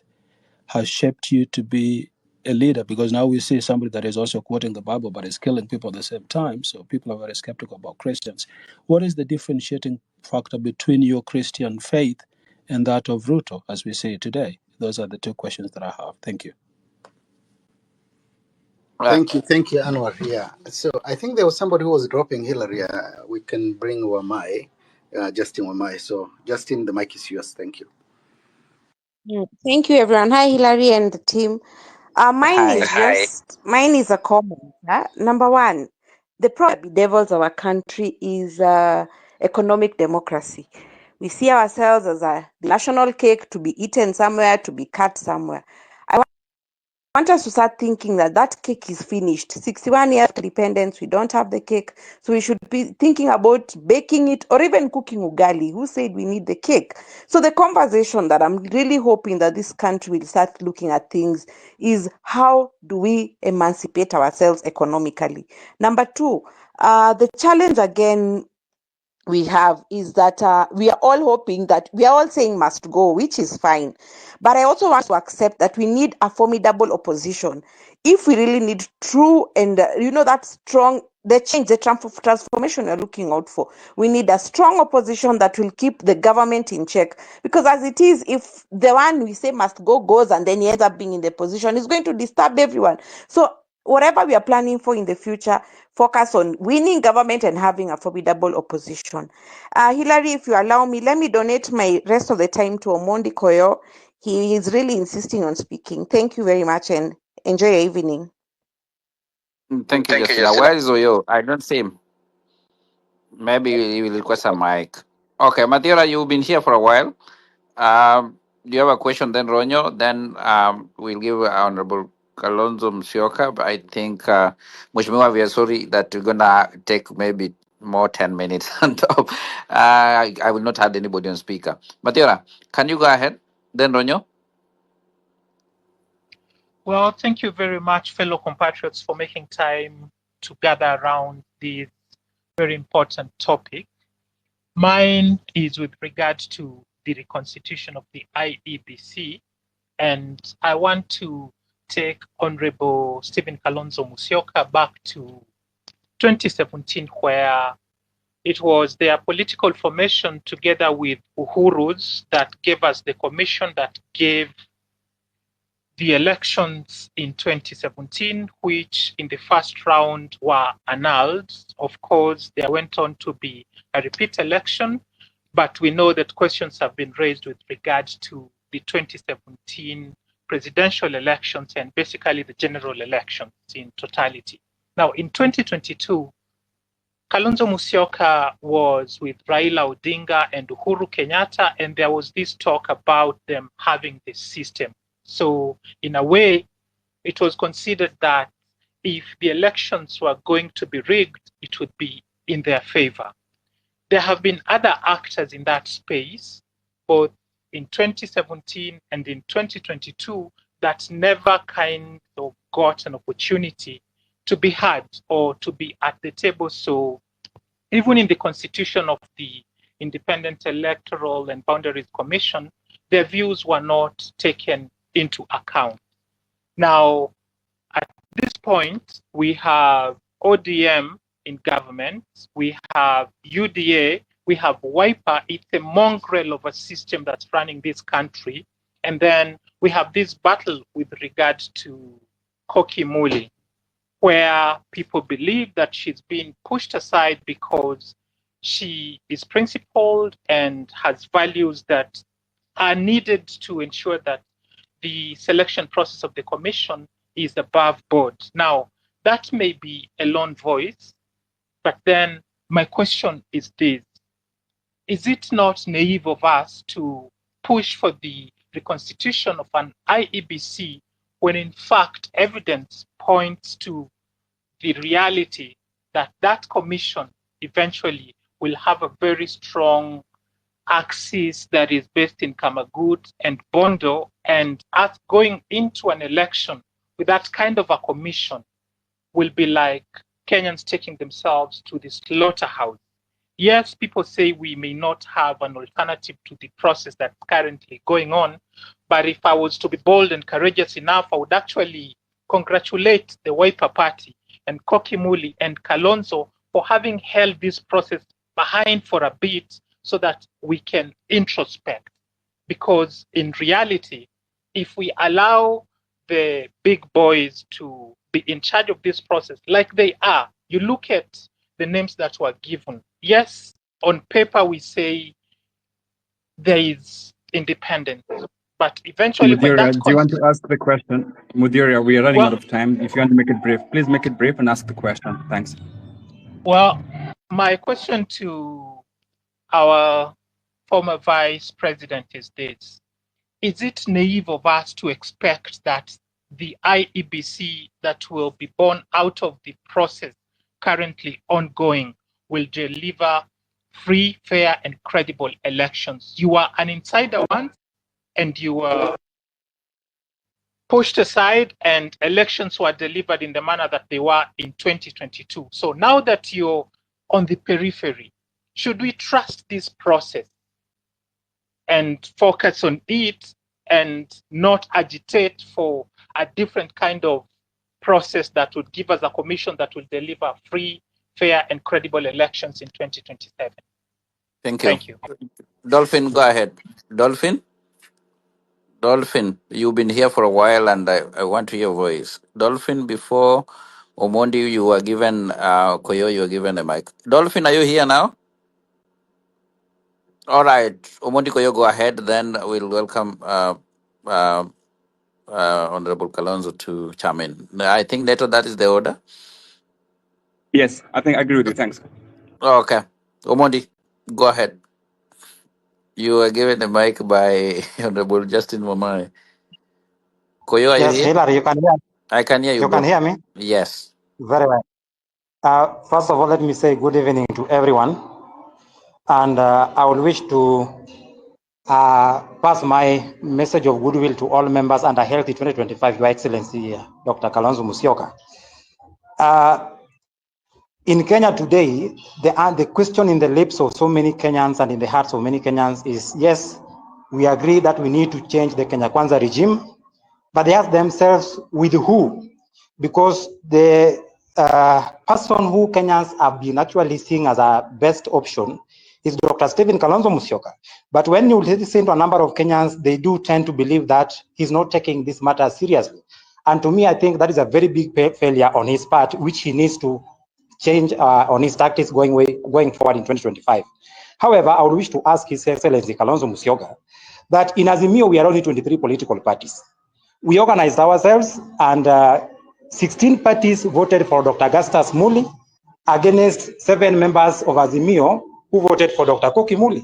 S12: has shaped you to be a leader? Because now we see somebody that is also quoting the Bible but is killing people at the same time. So people are very skeptical about Christians. What is the differentiating factor between your Christian faith and that of Ruto, as we see it today? Those are the two questions that I have. Thank you.
S2: Uh,
S4: Thank you, Anwar. Yeah. So I think there was somebody who was dropping Hillary. We can bring Wamai, Justin Wamai. So Justin, the mic is yours. Thank you.
S13: Thank you, everyone. Hi, Hilary and the team. Mine is
S2: hi.
S13: mine is a comment. Number one, the problem devils our country is economic democracy. We see ourselves as a national cake to be eaten somewhere, to be cut somewhere. I want us to start thinking that that cake is finished. 61 years of independence, we don't have the cake. So we should be thinking about baking it or even cooking ugali. Who said we need the cake? So the conversation that I'm really hoping that this country will start looking at things is how do we emancipate ourselves economically? Number two, the challenge again we have is that we are all hoping that we are all saying must go, which is fine. But I also want to accept that we need a formidable opposition. If we really need true and, that strong, the change, the transformation we're looking out for, we need a strong opposition that will keep the government in check. Because as it is, if the one we say must go goes and then he ends up being in the position, it's going to disturb everyone. So whatever we are planning for in the future, focus on winning government and having a formidable opposition. Hillary, if you allow me, let me donate my rest of the time to Omondi Koyo. He is really insisting on speaking. Thank you very much and enjoy your evening.
S2: Thank you,
S13: Thank you,
S2: Justina.
S13: Justin.
S2: Where is Oyo? I don't see him. Maybe he will request a mic. Okay, Matheura, you've been here for a while. Do you have a question? Then Ronyo. Then we'll give Honorable Kalonzo Musyoka. But I think Mheshimiwa, we are sorry that we're gonna take maybe more 10 minutes on top. I will not add anybody on speaker. Matheura, can you go ahead? Then Ronyo.
S14: Well, thank you very much, fellow compatriots, for making time to gather around this very important topic. Mine is with regard to the reconstitution of the IEBC, and I want to take Honorable Stephen Kalonzo Musyoka back to 2017, where it was their political formation together with Uhuru's that gave us the commission that gave the elections in 2017, which in the first round were annulled. Of course, there went on to be a repeat election, but we know that questions have been raised with regard to the 2017 presidential elections and basically the general elections in totality. Now, in 2022, Kalonzo Musyoka was with Raila Odinga and Uhuru Kenyatta, and there was this talk about them having this system. So in a way, it was considered that if the elections were going to be rigged, it would be in their favor. There have been other actors in that space, both in 2017 and in 2022, that never kind of got an opportunity to be heard or to be at the table. So even in the constitution of the Independent Electoral and Boundaries Commission, their views were not taken into account. Now, at this point, we have ODM in government, we have UDA, we have Wiper. It's a mongrel of a system that's running this country. And then we have this battle with regard to Koki Muli, where people believe that she's being pushed aside because she is principled and has values that are needed to ensure that the selection process of the commission is above board. Now, that may be a lone voice, but then my question is this: is it not naive of us to push for the reconstitution of an IEBC when in fact evidence points to the reality that that commission eventually will have a very strong axis that is based in Kamagut and Bondo, and us going into an election with that kind of a commission will be like Kenyans taking themselves to the slaughterhouse. yes, people say we may not have an alternative to the process that's currently going on, but if I was to be bold and courageous enough, I would actually congratulate the Wiper Party and Kokimuli and Kalonzo for having held this process behind for a bit so that we can introspect. Because in reality, if we allow the big boys to be in charge of this process like they are, you look at the names that were given. Yes, on paper we say there is independence, but eventually when
S1: Mudiria,
S14: that
S1: do you want to ask the question? Mudiria, we are running out of time. If you want to make it brief, please make it brief and ask the question. Thanks.
S14: Well, my question to our former vice president is this. Is it naive of us to expect that the IEBC that will be born out of the process currently ongoing will deliver free, fair, and credible elections? You are an insider once, and you were pushed aside, and elections were delivered in the manner that they were in 2022. So now that you're on the periphery, should we trust this process and focus on it and not agitate for a different kind of process that would give us a commission that will deliver free, fair, and credible elections in 2027?
S2: Thank you.
S14: Thank you.
S2: Dolphin, go ahead. Dolphin? Dolphin, you've been here for a while and I want to hear your voice. Dolphin, before Omondi, you were given, Koyo, you were given a mic. Dolphin, are you here now? All right. Omondi Koyo, go ahead. Then we'll welcome uh, Honorable Kalonzo to chime in. I think, Neto, that is the order.
S1: Yes, I think I agree with you. Thanks.
S2: Okay. Omondi, go ahead. You were given the mic by Honorable Justin Momai. Koyo, are you
S15: Yes,
S2: here?
S15: Hillary, you can hear.
S2: I can hear you,
S15: You can
S2: bro.
S15: hear me
S2: Yes.
S15: very well. First of all, let me say good evening to everyone, and I would wish to pass my message of goodwill to all members under Healthy 2025, Your Excellency, Dr. Kalonzo Musyoka. In Kenya today, the question in the lips of so many Kenyans and in the hearts of many Kenyans is, yes, we agree that we need to change the Kenya Kwanza regime, but they ask themselves, with who? Because the person who Kenyans have been actually seeing as a best option is Dr. Stephen Kalonzo Musyoka. But when you listen to a number of Kenyans, they do tend to believe that he's not taking this matter seriously. And to me, I think that is a very big failure on his part, which he needs to change on his tactics going forward in 2025. However, I would wish to ask His Excellency Kalonzo Musyoka that in Azimio, we are only 23 political parties. We organized ourselves and 16 parties voted for Dr. Augustus Muli against 7 members of Azimio who voted for Dr. Koki Muli.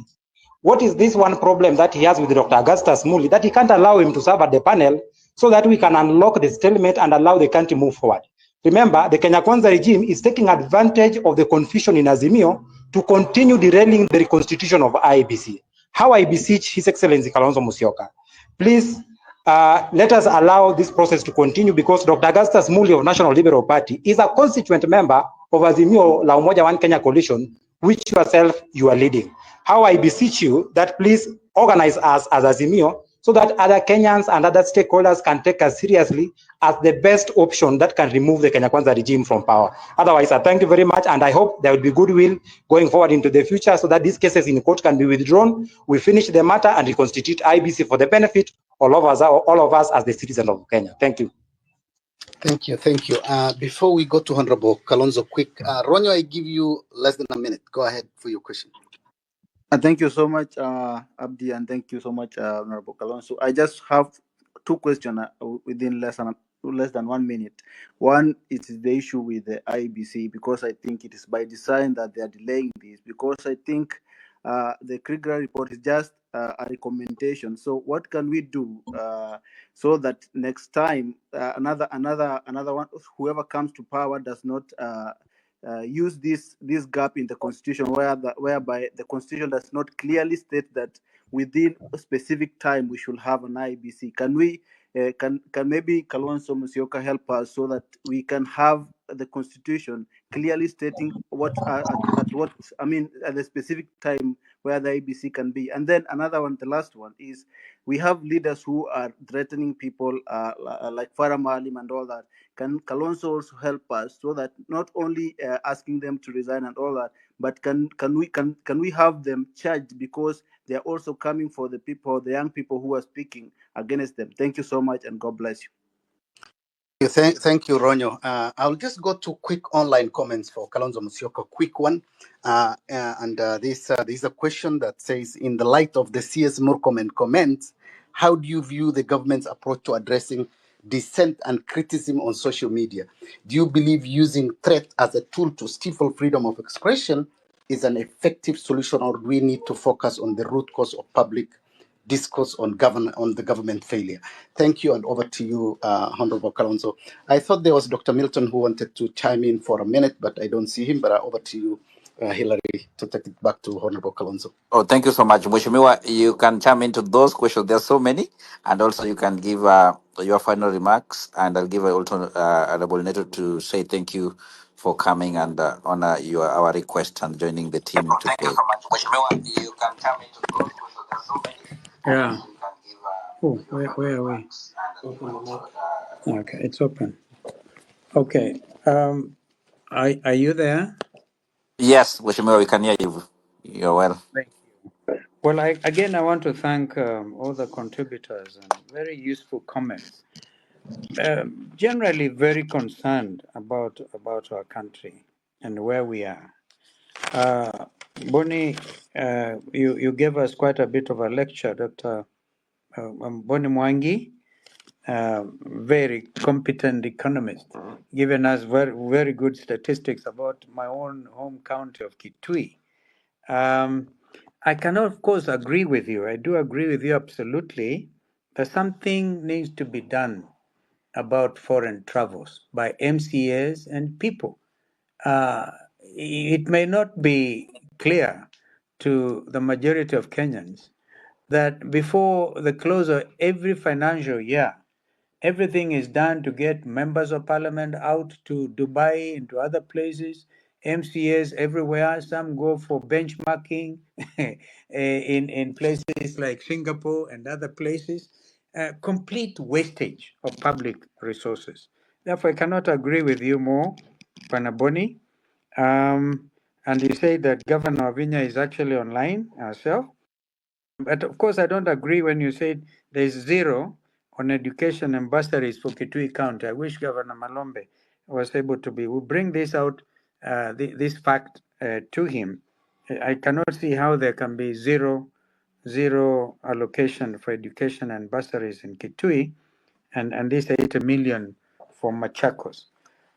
S15: What is this one problem that he has with Dr. Augustus Muli that he can't allow him to serve at the panel so that we can unlock the stalemate and allow the country move forward? Remember, the Kenya Kwanza regime is taking advantage of the confusion in Azimio to continue derailing the reconstitution of IEBC. How I beseech His Excellency Kalonzo Musyoka, please let us allow this process to continue, because Dr. Augustus Muli of National Liberal Party is a constituent member of Azimio La Umoja One Kenya coalition, which yourself you are leading. How I beseech you that please organize us as Azimio so that other Kenyans and other stakeholders can take us seriously as the best option that can remove the Kenya Kwanza regime from power. Otherwise, I thank you very much, and I hope there will be goodwill going forward into the future so that these cases in court can be withdrawn. We finish the matter and reconstitute IBC for the benefit of all of us as the citizens of Kenya. Thank you.
S4: Thank you. Thank you. Before we go to Honorable Kalonzo, quick, Ronyo, I give you less than a minute. Go ahead for your question.
S16: Thank you so much, Abdi, and thank you so much, Honorable Kalonzo. I just have 2 questions within less than 1 minute. One is the issue with the IBC, because I think it is by design that they are delaying this, because I think the Kriegler report is just a recommendation. So what can we do so that next time another one, whoever comes to power, does not use this gap in the constitution whereby the constitution does not clearly state that within a specific time we should have an IBC. Can we? Can maybe Kalonzo Musyoka help us so that we can have the constitution clearly stating what at what I mean at the specific time where the IBC can be. And then another one, the last one is we have leaders who are threatening people like Farah Maalim and all that. Can Kalonzo also help us so that not only asking them to resign and all that, but can we have them charged because they are also coming for the people, the young people who are speaking against them. Thank you so much and God bless you.
S4: Thank you, Ronyo. I'll just go to quick online comments for Kalonzo Musyoka. Quick one. This is a question that says, in the light of the CS Murkomen comments, how do you view the government's approach to addressing dissent and criticism on social media? Do you believe using threat as a tool to stifle freedom of expression is an effective solution, or do we need to focus on the root cause of public discourse on the government failure? Thank you, and over to you, Honorable Kalonzo. I thought there was Dr. Milton who wanted to chime in for a minute, but I don't see him. But over to you, Hillary, to take it back to Honorable Kalonzo.
S2: Oh, thank you so much, Mheshimiwa. You can chime into those questions. There's so many, and also you can give your final remarks, and I'll give also Honorable Neto to say thank you for coming and honor our request and joining the team
S3: Oh, thank you
S2: today.
S3: so much, Mheshimiwa. You can chime into those questions. There's so many. Yeah. Oh, where are we? Okay, it's open. Okay. Are you there?
S2: Yes, Mheshimiwa, we can hear you. You're well.
S3: Thank you. Well, I want to thank all the contributors and very useful comments. Generally, very concerned about our country and where we are. Boni, you gave us quite a bit of a lecture, Dr. Boni Mwangi, very competent economist, given us very good statistics about my own home county of Kitui. I cannot, of course, agree with you. I do agree with you absolutely that something needs to be done about foreign travels by MCAs and people. It may not be clear to the majority of Kenyans that before the close of every financial year, everything is done to get members of parliament out to Dubai and to other places, MCAs everywhere. Some go for benchmarking in places like Singapore and other places. Complete wastage of public resources. Therefore, I cannot agree with you more, Panaboni. And you say that Governor Vinya is actually online herself. But of course, I don't agree when you say there's zero on education and bursaries for Kitui County. I wish Governor Malombe was able to be. We'll bring this out, this fact to him. I cannot see how there can be zero allocation for education and bursaries in Kitui, and this 80 million for Machakos.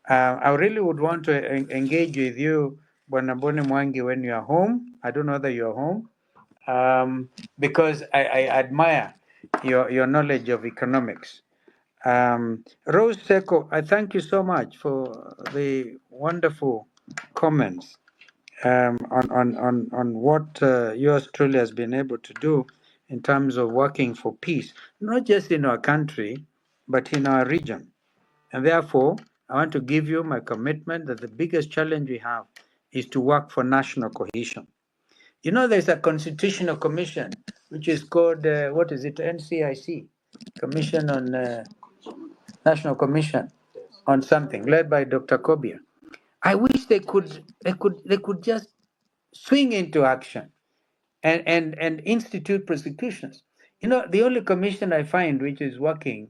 S3: I really would want to engage with you, Bwanabone Mwangi, when you are home. I don't know whether you're home, because I admire your knowledge of economics. Rose Seko, I thank you so much for the wonderful comments on what yours truly has been able to do in terms of working for peace, not just in our country, but in our region. And therefore, I want to give you my commitment that the biggest challenge we have is to work for national cohesion. You know, there's a constitutional commission which is called, what is it, NCIC, Commission on National Commission on something, led by Dr. Kobia. I wish they could just swing into action and institute prosecutions. You know, the only commission I find which is working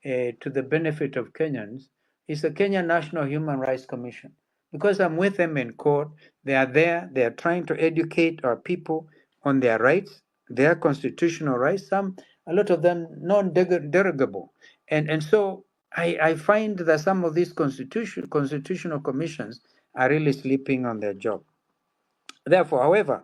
S3: to the benefit of Kenyans is the Kenya National Human Rights Commission. Because I'm with them in court, they are there, they are trying to educate our people on their rights, their constitutional rights, a lot of them non-derogable. And so I find that some of these constitutional commissions are really sleeping on their job. Therefore, however,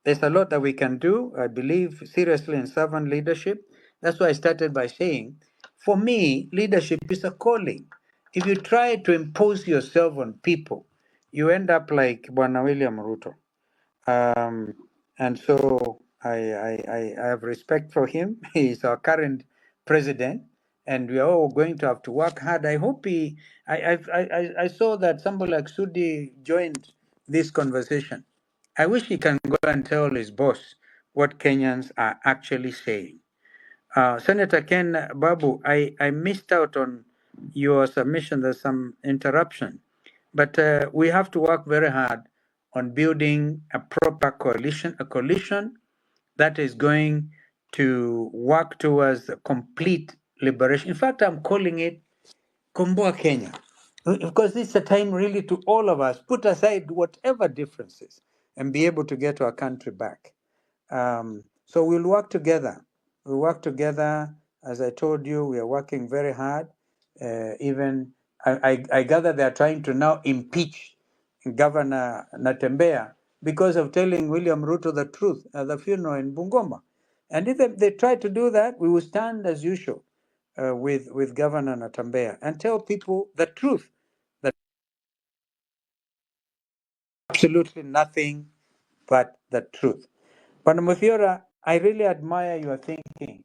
S3: there's a lot that we can do. I believe seriously in servant leadership. That's why I started by saying, for me, leadership is a calling. If you try to impose yourself on people, you end up like Bwana William Ruto. And so I have respect for him. He is our current president, and we are all going to have to work hard. I hope he. I saw that somebody like Sudi joined this conversation. I wish he can go and tell his boss what Kenyans are actually saying. Senator Ken Babu, I missed out on your submission. There's some interruption. But we have to work very hard on building a proper coalition, a coalition that is going to work towards a complete liberation. In fact, I'm calling it Komboa Kenya. Because it's a time really to all of us put aside whatever differences and be able to get our country back. So we'll work together. We'll work together. As I told you, we are working very hard. Even I gather they are trying to now impeach Governor Natembea because of telling William Ruto the truth at the funeral in Bungoma. And if they try to do that, we will stand as usual with Governor Natembea and tell people the truth, that absolutely nothing but the truth. Panamothiora, I really admire your thinking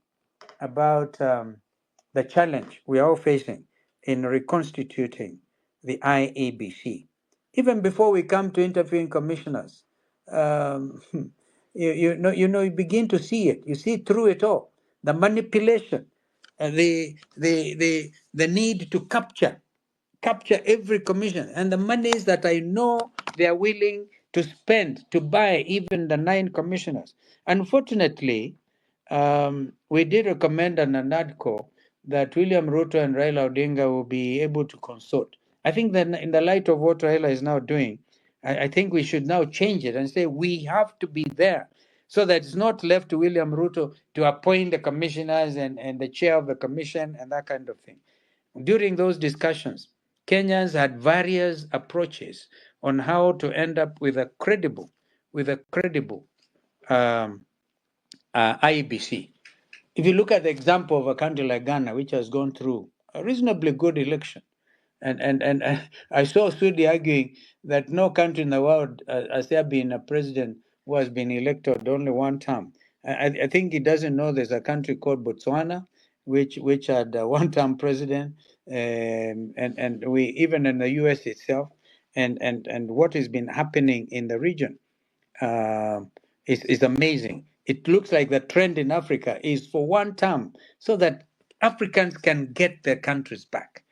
S3: about the challenge we are all facing in reconstituting the IEBC. Even before we come to interviewing commissioners, um, you begin to see it. You see through it all the manipulation, the need to capture every commission, and the monies that I know they are willing to spend to buy even the 9 commissioners. Unfortunately, we did recommend an ANADCO that William Ruto and Raila Odinga will be able to consult. I think that in the light of what Raila is now doing, I think we should now change it and say we have to be there so that it's not left to William Ruto to appoint the commissioners and the chair of the commission and that kind of thing. During those discussions, Kenyans had various approaches on how to end up with a credible um, IEBC. If you look at the example of a country like Ghana, which has gone through a reasonably good election, and I saw Sudi arguing that no country in the world has there been a president who has been elected only one term. I think he doesn't know there's a country called Botswana, which had a one-term president, and we even in the U.S. itself, and what has been happening in the region uh, is amazing. It looks like the trend in Africa is for one term so that Africans can get their countries back.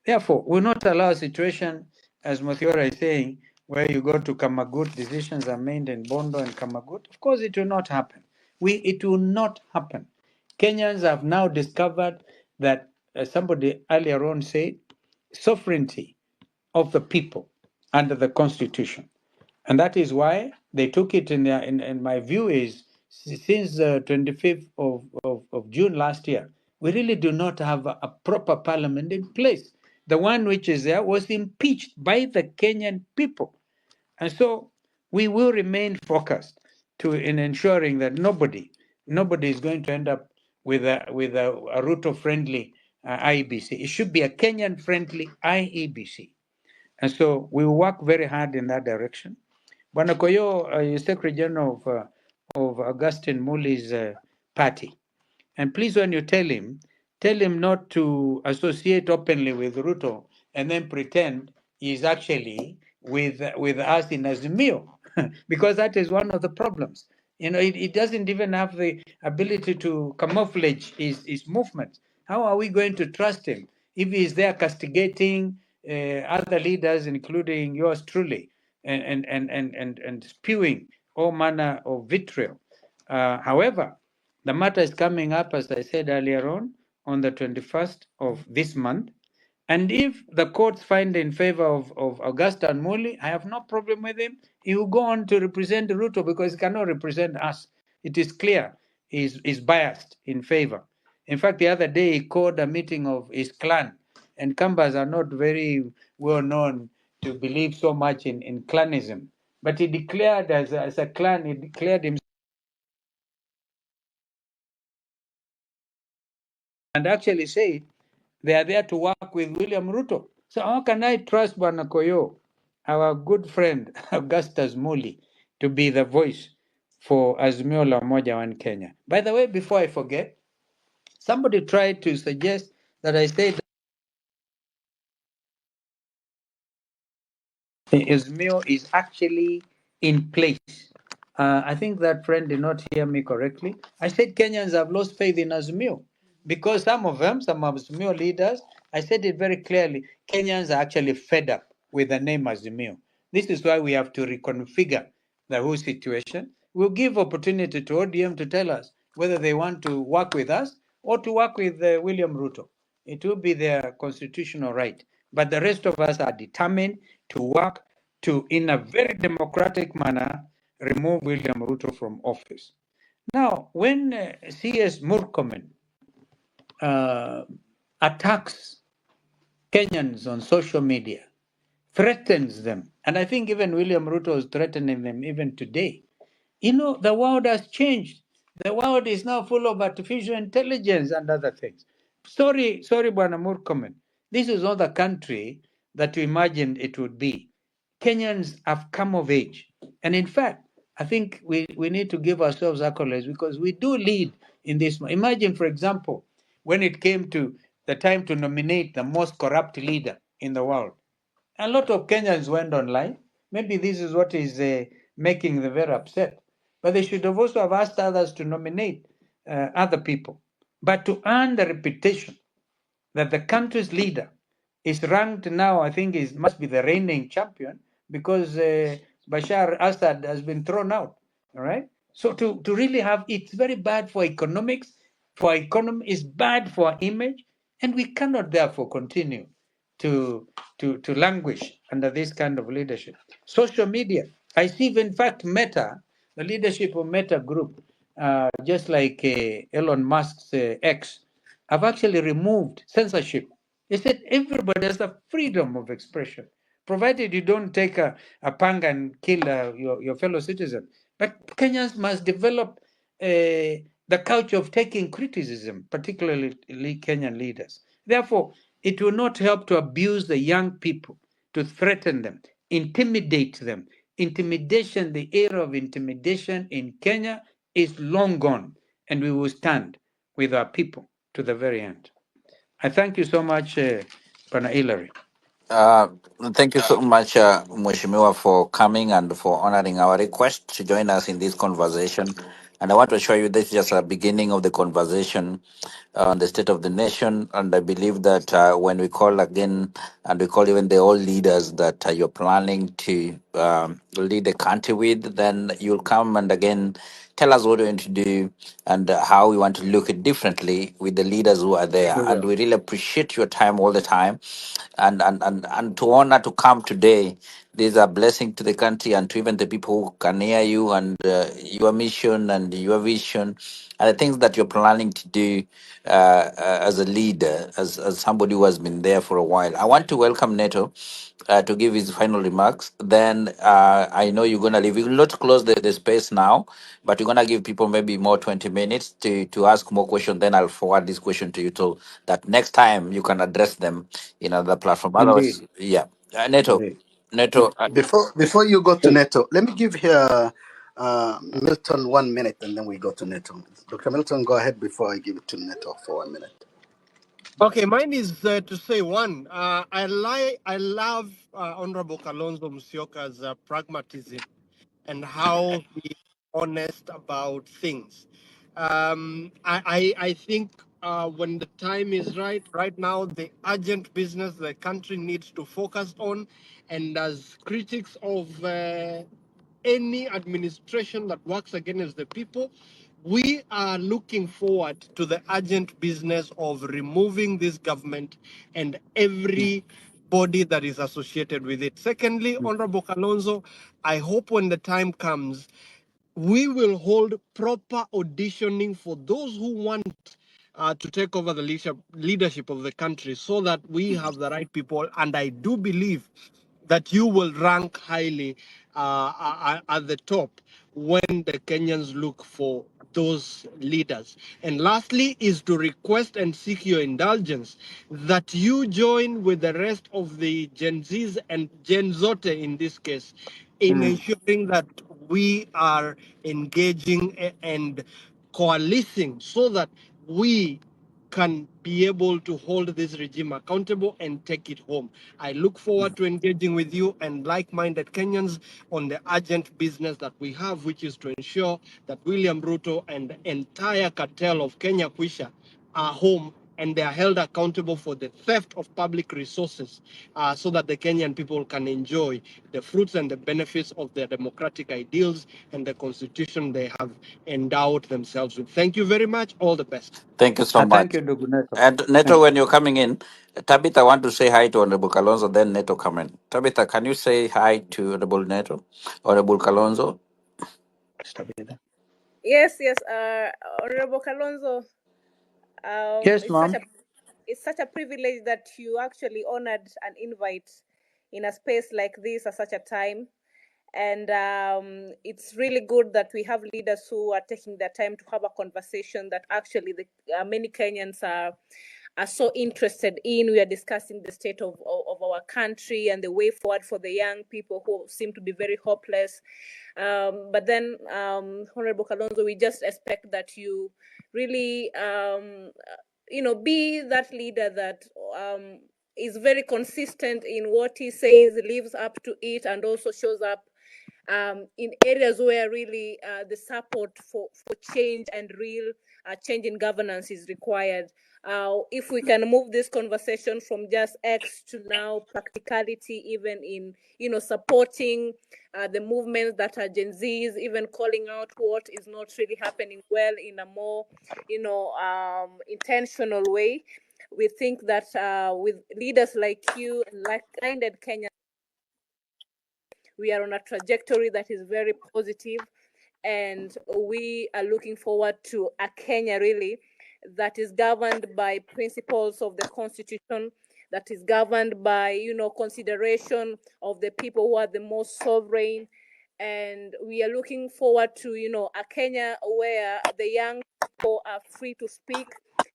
S3: Therefore, we'll not allow a situation, as Mathiora is saying, where you go to Kamagut, decisions are made in Bondo and Kamagut. Of course, it will not happen. It will not happen. Kenyans have now discovered that, as somebody earlier on said, sovereignty of the people under the Constitution. And that is why they took it in my view is since the 25th of June last year, we really do not have a proper parliament in place. The one which is there was impeached by the Kenyan people. And so we will remain focused in ensuring that nobody is going to end up with a Ruto-friendly IEBC. It should be a Kenyan-friendly IEBC. And so we work very hard in that direction. Bwana Koyo is Secretary General of Augustine Muli's party. And please, when you tell him not to associate openly with Ruto and then pretend he's actually with us in Azimio, because that is one of the problems. You know, it doesn't even have the ability to camouflage his movements. How are we going to trust him if he's there castigating other leaders, including yours truly, and spewing all manner of vitriol? However, the matter is coming up, as I said earlier on the 21st of this month. And if the courts find in favor of Augustin Muli, I have no problem with him. He will go on to represent Ruto because he cannot represent us. It is clear he's biased in favor. In fact, the other day he called a meeting of his clan, and Kambas are not very well known to believe so much in clanism. But he declared as a clan, he declared himself and actually said they are there to work with William Ruto. So how can I trust Bwana Koyo, our good friend Augustus Muli, to be the voice for Azimio La Umoja One Kenya. By the way, before I forget, somebody tried to suggest that I said Azimio is actually in place. I think that friend did not hear me correctly. I said Kenyans have lost faith in Azimio because some of them, some Azimio leaders, I said it very clearly, Kenyans are actually fed up with the name Azimio. This is why we have to reconfigure the whole situation. We'll give opportunity to ODM to tell us whether they want to work with us or to work with William Ruto. It will be their constitutional right. But the rest of us are determined to work to, in a very democratic manner, remove William Ruto from office. Now, when CS Murkomen attacks Kenyans on social media, threatens them, and I think even William Ruto is threatening them even today. You know, the world has changed. The world is now full of artificial intelligence and other things. Sorry, Bwana Murkomen. This is not the country that we imagined it would be. Kenyans have come of age. And in fact, I think we need to give ourselves accolades because we do lead in this. Imagine, for example, when it came to the time to nominate the most corrupt leader in the world. A lot of Kenyans went online. Maybe this is what is making them very upset. But they should have also have asked others to nominate other people. But to earn the reputation that the country's leader is ranked now, I think is must be the reigning champion because Bashar Assad has been thrown out. All right. So to really have it's very bad for economics, for economy is bad for our image, and we cannot therefore continue to to languish under this kind of leadership. Social media. I see, in fact, Meta, the leadership of Meta Group, just like Elon Musk's X, have actually removed censorship. They said everybody has the freedom of expression, provided you don't take a pang and kill your fellow citizen. But Kenyans must develop the culture of taking criticism, particularly Kenyan leaders. Therefore, it will not help to abuse the young people, to threaten them, intimidate them. Intimidation, the era of intimidation in Kenya is long gone, and we will stand with our people to the very end. I thank you so much, Pana Hilary.
S2: Uh, Thank you so much, Mheshimiwa, for coming and for honoring our request to join us in this conversation. And I want to assure you this is just a beginning of the conversation on the state of the nation. And I believe that when we call again, and we call even the old leaders that you're planning to lead the country with, then you'll come and again tell us what you want to do and how we want to look at differently with the leaders who are there.
S3: Very
S2: And
S3: well.
S2: we really appreciate your time all the time. And to honor to come today, this is a blessing to the country and to even the people who can hear you and your mission and your vision and the things that you're planning to do as a leader, as somebody who has been there for a while. I want to welcome Neto to give his final remarks. Then I know you're going to leave. We will not close the space now, but you're going to give people maybe more 20 minutes to ask more questions. Then I'll forward this question to you so that next time you can address them in another platform. Otherwise,
S3: Indeed.
S2: yeah. Neto,
S3: Indeed.
S2: Neto.
S4: Before you go to Neto, let me give here Milton 1 minute, and then we go to Neto. Dr. Milton, go ahead before I give it to Neto for 1 minute.
S9: Okay, mine is to say one. I love Honorable Kalonzo Musyoka's pragmatism and how he's honest about things. I think when the time is right now, the urgent business the country needs to focus on, and as critics of any administration that works against the people, we are looking forward to the urgent business of removing this government and every body that is associated with it. Secondly, Honorable Kalonzo, I hope when the time comes, we will hold proper auditioning for those who want to take over the leadership of the country so that we have the right people. And I do believe that you will rank highly at the top when the Kenyans look for those leaders. And lastly is to request and seek your indulgence that you join with the rest of the Gen Zs and Gen Zote in this case in ensuring that we are engaging and coalescing so that we can be able to hold this regime accountable and take it home. I look forward to engaging with you and like-minded Kenyans on the urgent business that we have, which is to ensure that William Ruto and the entire cartel of Kenya Kwisha are home and they are held accountable for the theft of public resources so that the Kenyan people can enjoy the fruits and the benefits of their democratic ideals and the constitution they have endowed themselves with. Thank you very much. All the best.
S2: Thank you so
S3: Thank
S2: much.
S3: you, Ndugu
S2: And Neto,
S3: Thank
S2: when
S3: you.
S2: you're coming in, Tabitha want to say hi to Honorable Kalonzo, then Neto come in. Tabitha, can you say hi to Honorable Neto, Honorable Kalonzo?
S17: Yes, yes, Honorable Kalonzo.
S3: Yes, ma'am.
S17: It's such a privilege that you actually honored an invite in a space like this at such a time. And it's really good that we have leaders who are taking their time to have a conversation that actually many Kenyans are so interested in. We are discussing the state of our country and the way forward for the young people who seem to be very hopeless. But then, Honorable Kalonzo, we just expect that you really, be that leader that is very consistent in what he says, lives up to it, and also shows up in areas where really the support for change and real change in governance is required. If we can move this conversation from just X to now practicality, even in supporting the movements that are Gen Zs, even calling out what is not really happening well in a more intentional way. We think that with leaders like you and like-minded Kenyans, we are on a trajectory that is very positive, and we are looking forward to a Kenya really that is governed by principles of the Constitution, that is governed by consideration of the people who are the most sovereign. And we are looking forward to a Kenya where the young people are free to speak,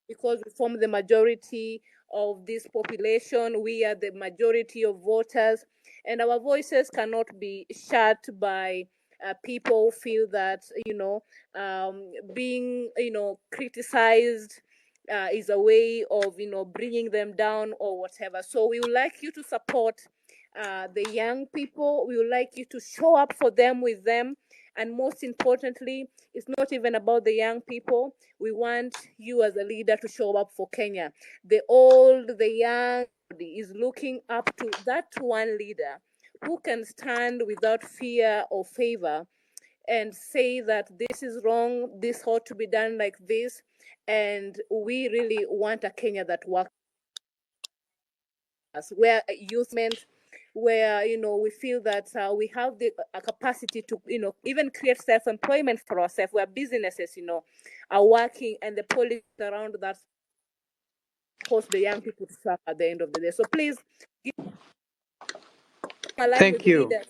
S17: because we form the majority of this population. We are the majority of voters, and our voices cannot be shut by people who feel that being criticized is a way of bringing them down or whatever. So we would like you to support the young people. We would like you to show up for them, with them. And most importantly, it's not even about the young people. We want you as a leader to show up for Kenya. The old, the young is looking up to that one leader who can stand without fear or favor and say that this is wrong, this ought to be done like this. And we really want a Kenya that works, where youth meant, where we feel that we have the capacity to even create self-employment for ourselves, where businesses are working, and the policies around that force the young people to suffer at the end of the day. So please align with
S3: Thank you.
S17: leaders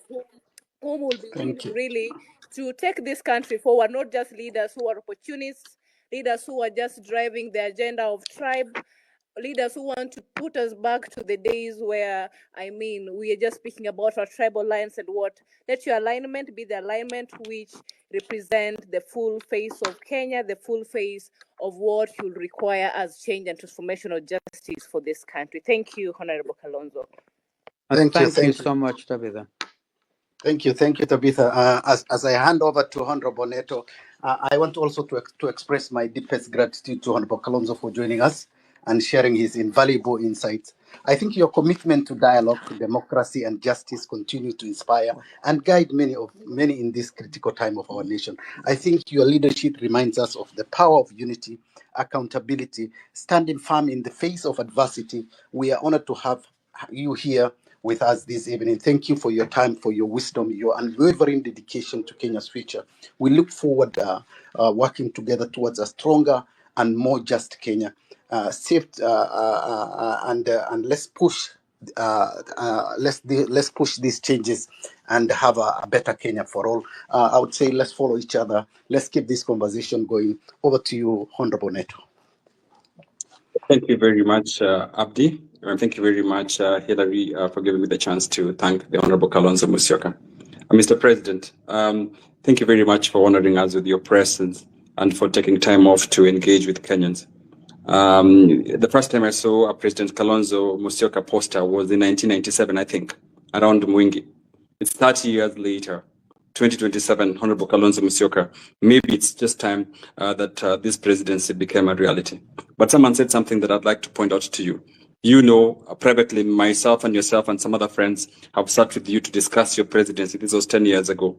S17: whom will be willing
S3: Thank you.
S17: really to take this country forward, not just leaders who are opportunists, leaders who are just driving the agenda of tribe, leaders who want to put us back to the days where, we are just speaking about our tribal lines and what. Let your alignment be the alignment which represent the full face of Kenya, the full face of what you'll require as change and transformational justice for this country. Thank you, Honorable Kalonzo.
S4: Thank you.
S3: Thank you
S4: Thank you.
S3: so much, Tabitha.
S4: Thank you, Tabitha. As I hand over to Honorable Neto, I want also to express my deepest gratitude to Honorable Kalonzo for joining us and sharing his invaluable insights. I think your commitment to dialogue, to democracy, and justice continue to inspire and guide many in this critical time of our nation. I think your leadership reminds us of the power of unity, accountability, standing firm in the face of adversity. We are honored to have you here with us this evening. Thank you for your time, for your wisdom, your unwavering dedication to Kenya's future. We look forward working together towards a stronger and more just Kenya. And let's push. Let's push these changes and have a better Kenya for all. I would say let's follow each other. Let's keep this conversation going. Over to you, Honorable Neto.
S18: Thank you very much, Abdi. And thank you very much, Hilary, for giving me the chance to thank the Honorable Kalonzo Musyoka. Mr. President, thank you very much for honoring us with your presence and for taking time off to engage with Kenyans. The first time I saw a President Kalonzo Musyoka poster was in 1997, I think, around Mwingi. It's 30 years later, 2027, Honorable Kalonzo Musyoka. Maybe it's just time that this presidency became a reality. But someone said something that I'd like to point out to you. You know, privately, myself and yourself and some other friends have sat with you to discuss your presidency. This was 10 years ago.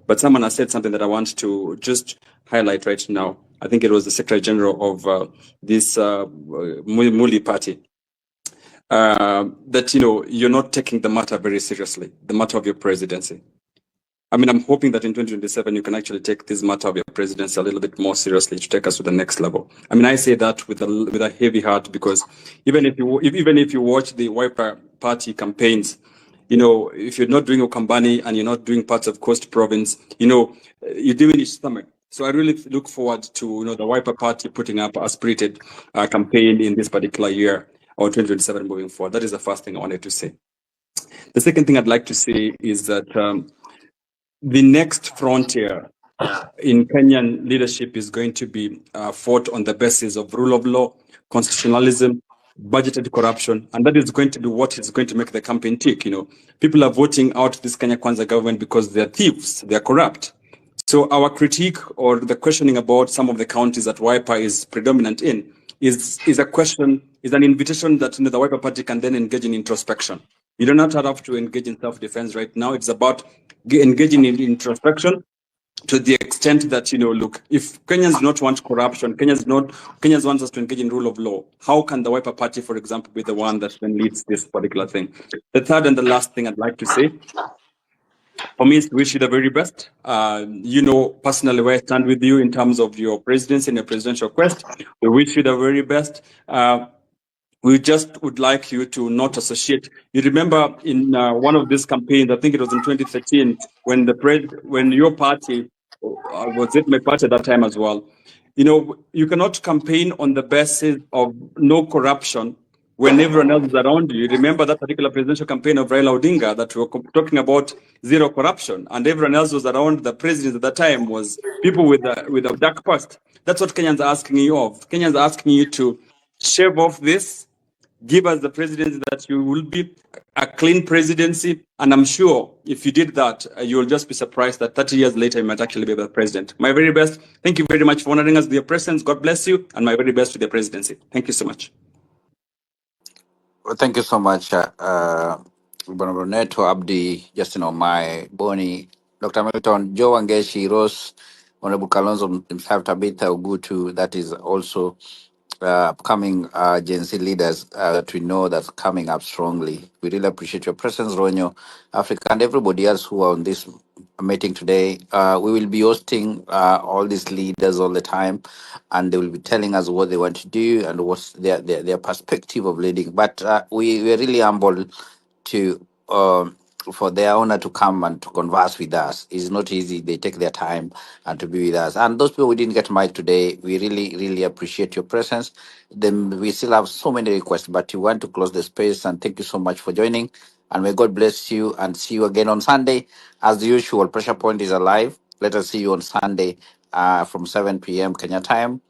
S18: But someone has said something that I want to just highlight right now. I think it was the Secretary General of this Muli party. That, you know, you're not taking the matter very seriously, the matter of your presidency. I mean, I'm hoping that in 2027 you can actually take this matter of your presidency a little bit more seriously to take us to the next level. I mean, I say that with a heavy heart because even if you watch the Wiper Party campaigns, you know, if you're not doing Okambani and you're not doing parts of Coast Province, you know, you diminish stomach. So I really look forward to, you know, the Wiper Party putting up a spirited campaign in this particular year or 2027 moving forward. That is the first thing I wanted to say. The second thing I'd like to say is that the next frontier in Kenyan leadership is going to be fought on the basis of rule of law, constitutionalism, budgeted corruption, and that is going to be what is going to make the campaign tick. You know, people are voting out this Kenya Kwanza government because they're thieves, they're corrupt. So our critique or the questioning about some of the counties that Wiper is predominant in is a question, is an invitation that, you know, the Wiper party can then engage in introspection. You do not have to engage in self-defense right now. It's about engaging in introspection to the extent that, you know, look, if Kenyans do not want corruption, Kenyans want us to engage in rule of law, how can the Wiper party, for example, be the one that then leads this particular thing? The third and the last thing I'd like to say, for me, is to wish you the very best. You know, personally, where I stand with you in terms of your presidency and your presidential quest. We wish you the very best. We just would like you to not associate. You remember in one of these campaigns, I think it was in 2013, when your party was it my party at that time as well. You know, you cannot campaign on the basis of no corruption when everyone else is around you. Remember that particular presidential campaign of Raila Odinga that we were talking about zero corruption, and everyone else was around the president at that time was people with a dark past. That's what Kenyans are asking you of. Kenyans are asking you to shave off this, give us the presidency that you will be a clean presidency. And I'm sure if you did that, you'll just be surprised that 30 years later, you might actually be the president. My very best. Thank you very much for honoring us with your presence. God bless you. And my very best to the presidency. Thank you so much.
S2: Well, thank you so much, Honorable Neto, Abdi, Justin Omai, Boni, Dr. Milton, Joe Wangeshi, Rose, Honorable Kalonzo himself, Tabitha Ugutu, that is also upcoming Gen Z leaders that we know that's coming up strongly. We really appreciate your presence, Ronyo, Africa, and everybody else who are on this meeting today. We will be hosting all these leaders all the time, and they will be telling us what they want to do and what's their perspective of leading. But we're really humbled to for their honor to come and to converse with us. It's not easy. They take their time and to be with us. And those people we didn't get mic today, we really, really appreciate your presence. Then we still have so many requests, but we want to close the space. And thank you so much for joining. And may God bless you and see you again on Sunday. As usual, Pressure Point is alive. Let us see you on Sunday from 7 p.m. Kenya time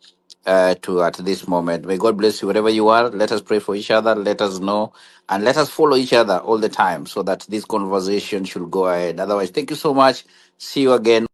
S2: to at this moment. May God bless you wherever you are. Let us pray for each other. Let us know and let us follow each other all the time so that this conversation should go ahead. Otherwise, thank you so much. See you again.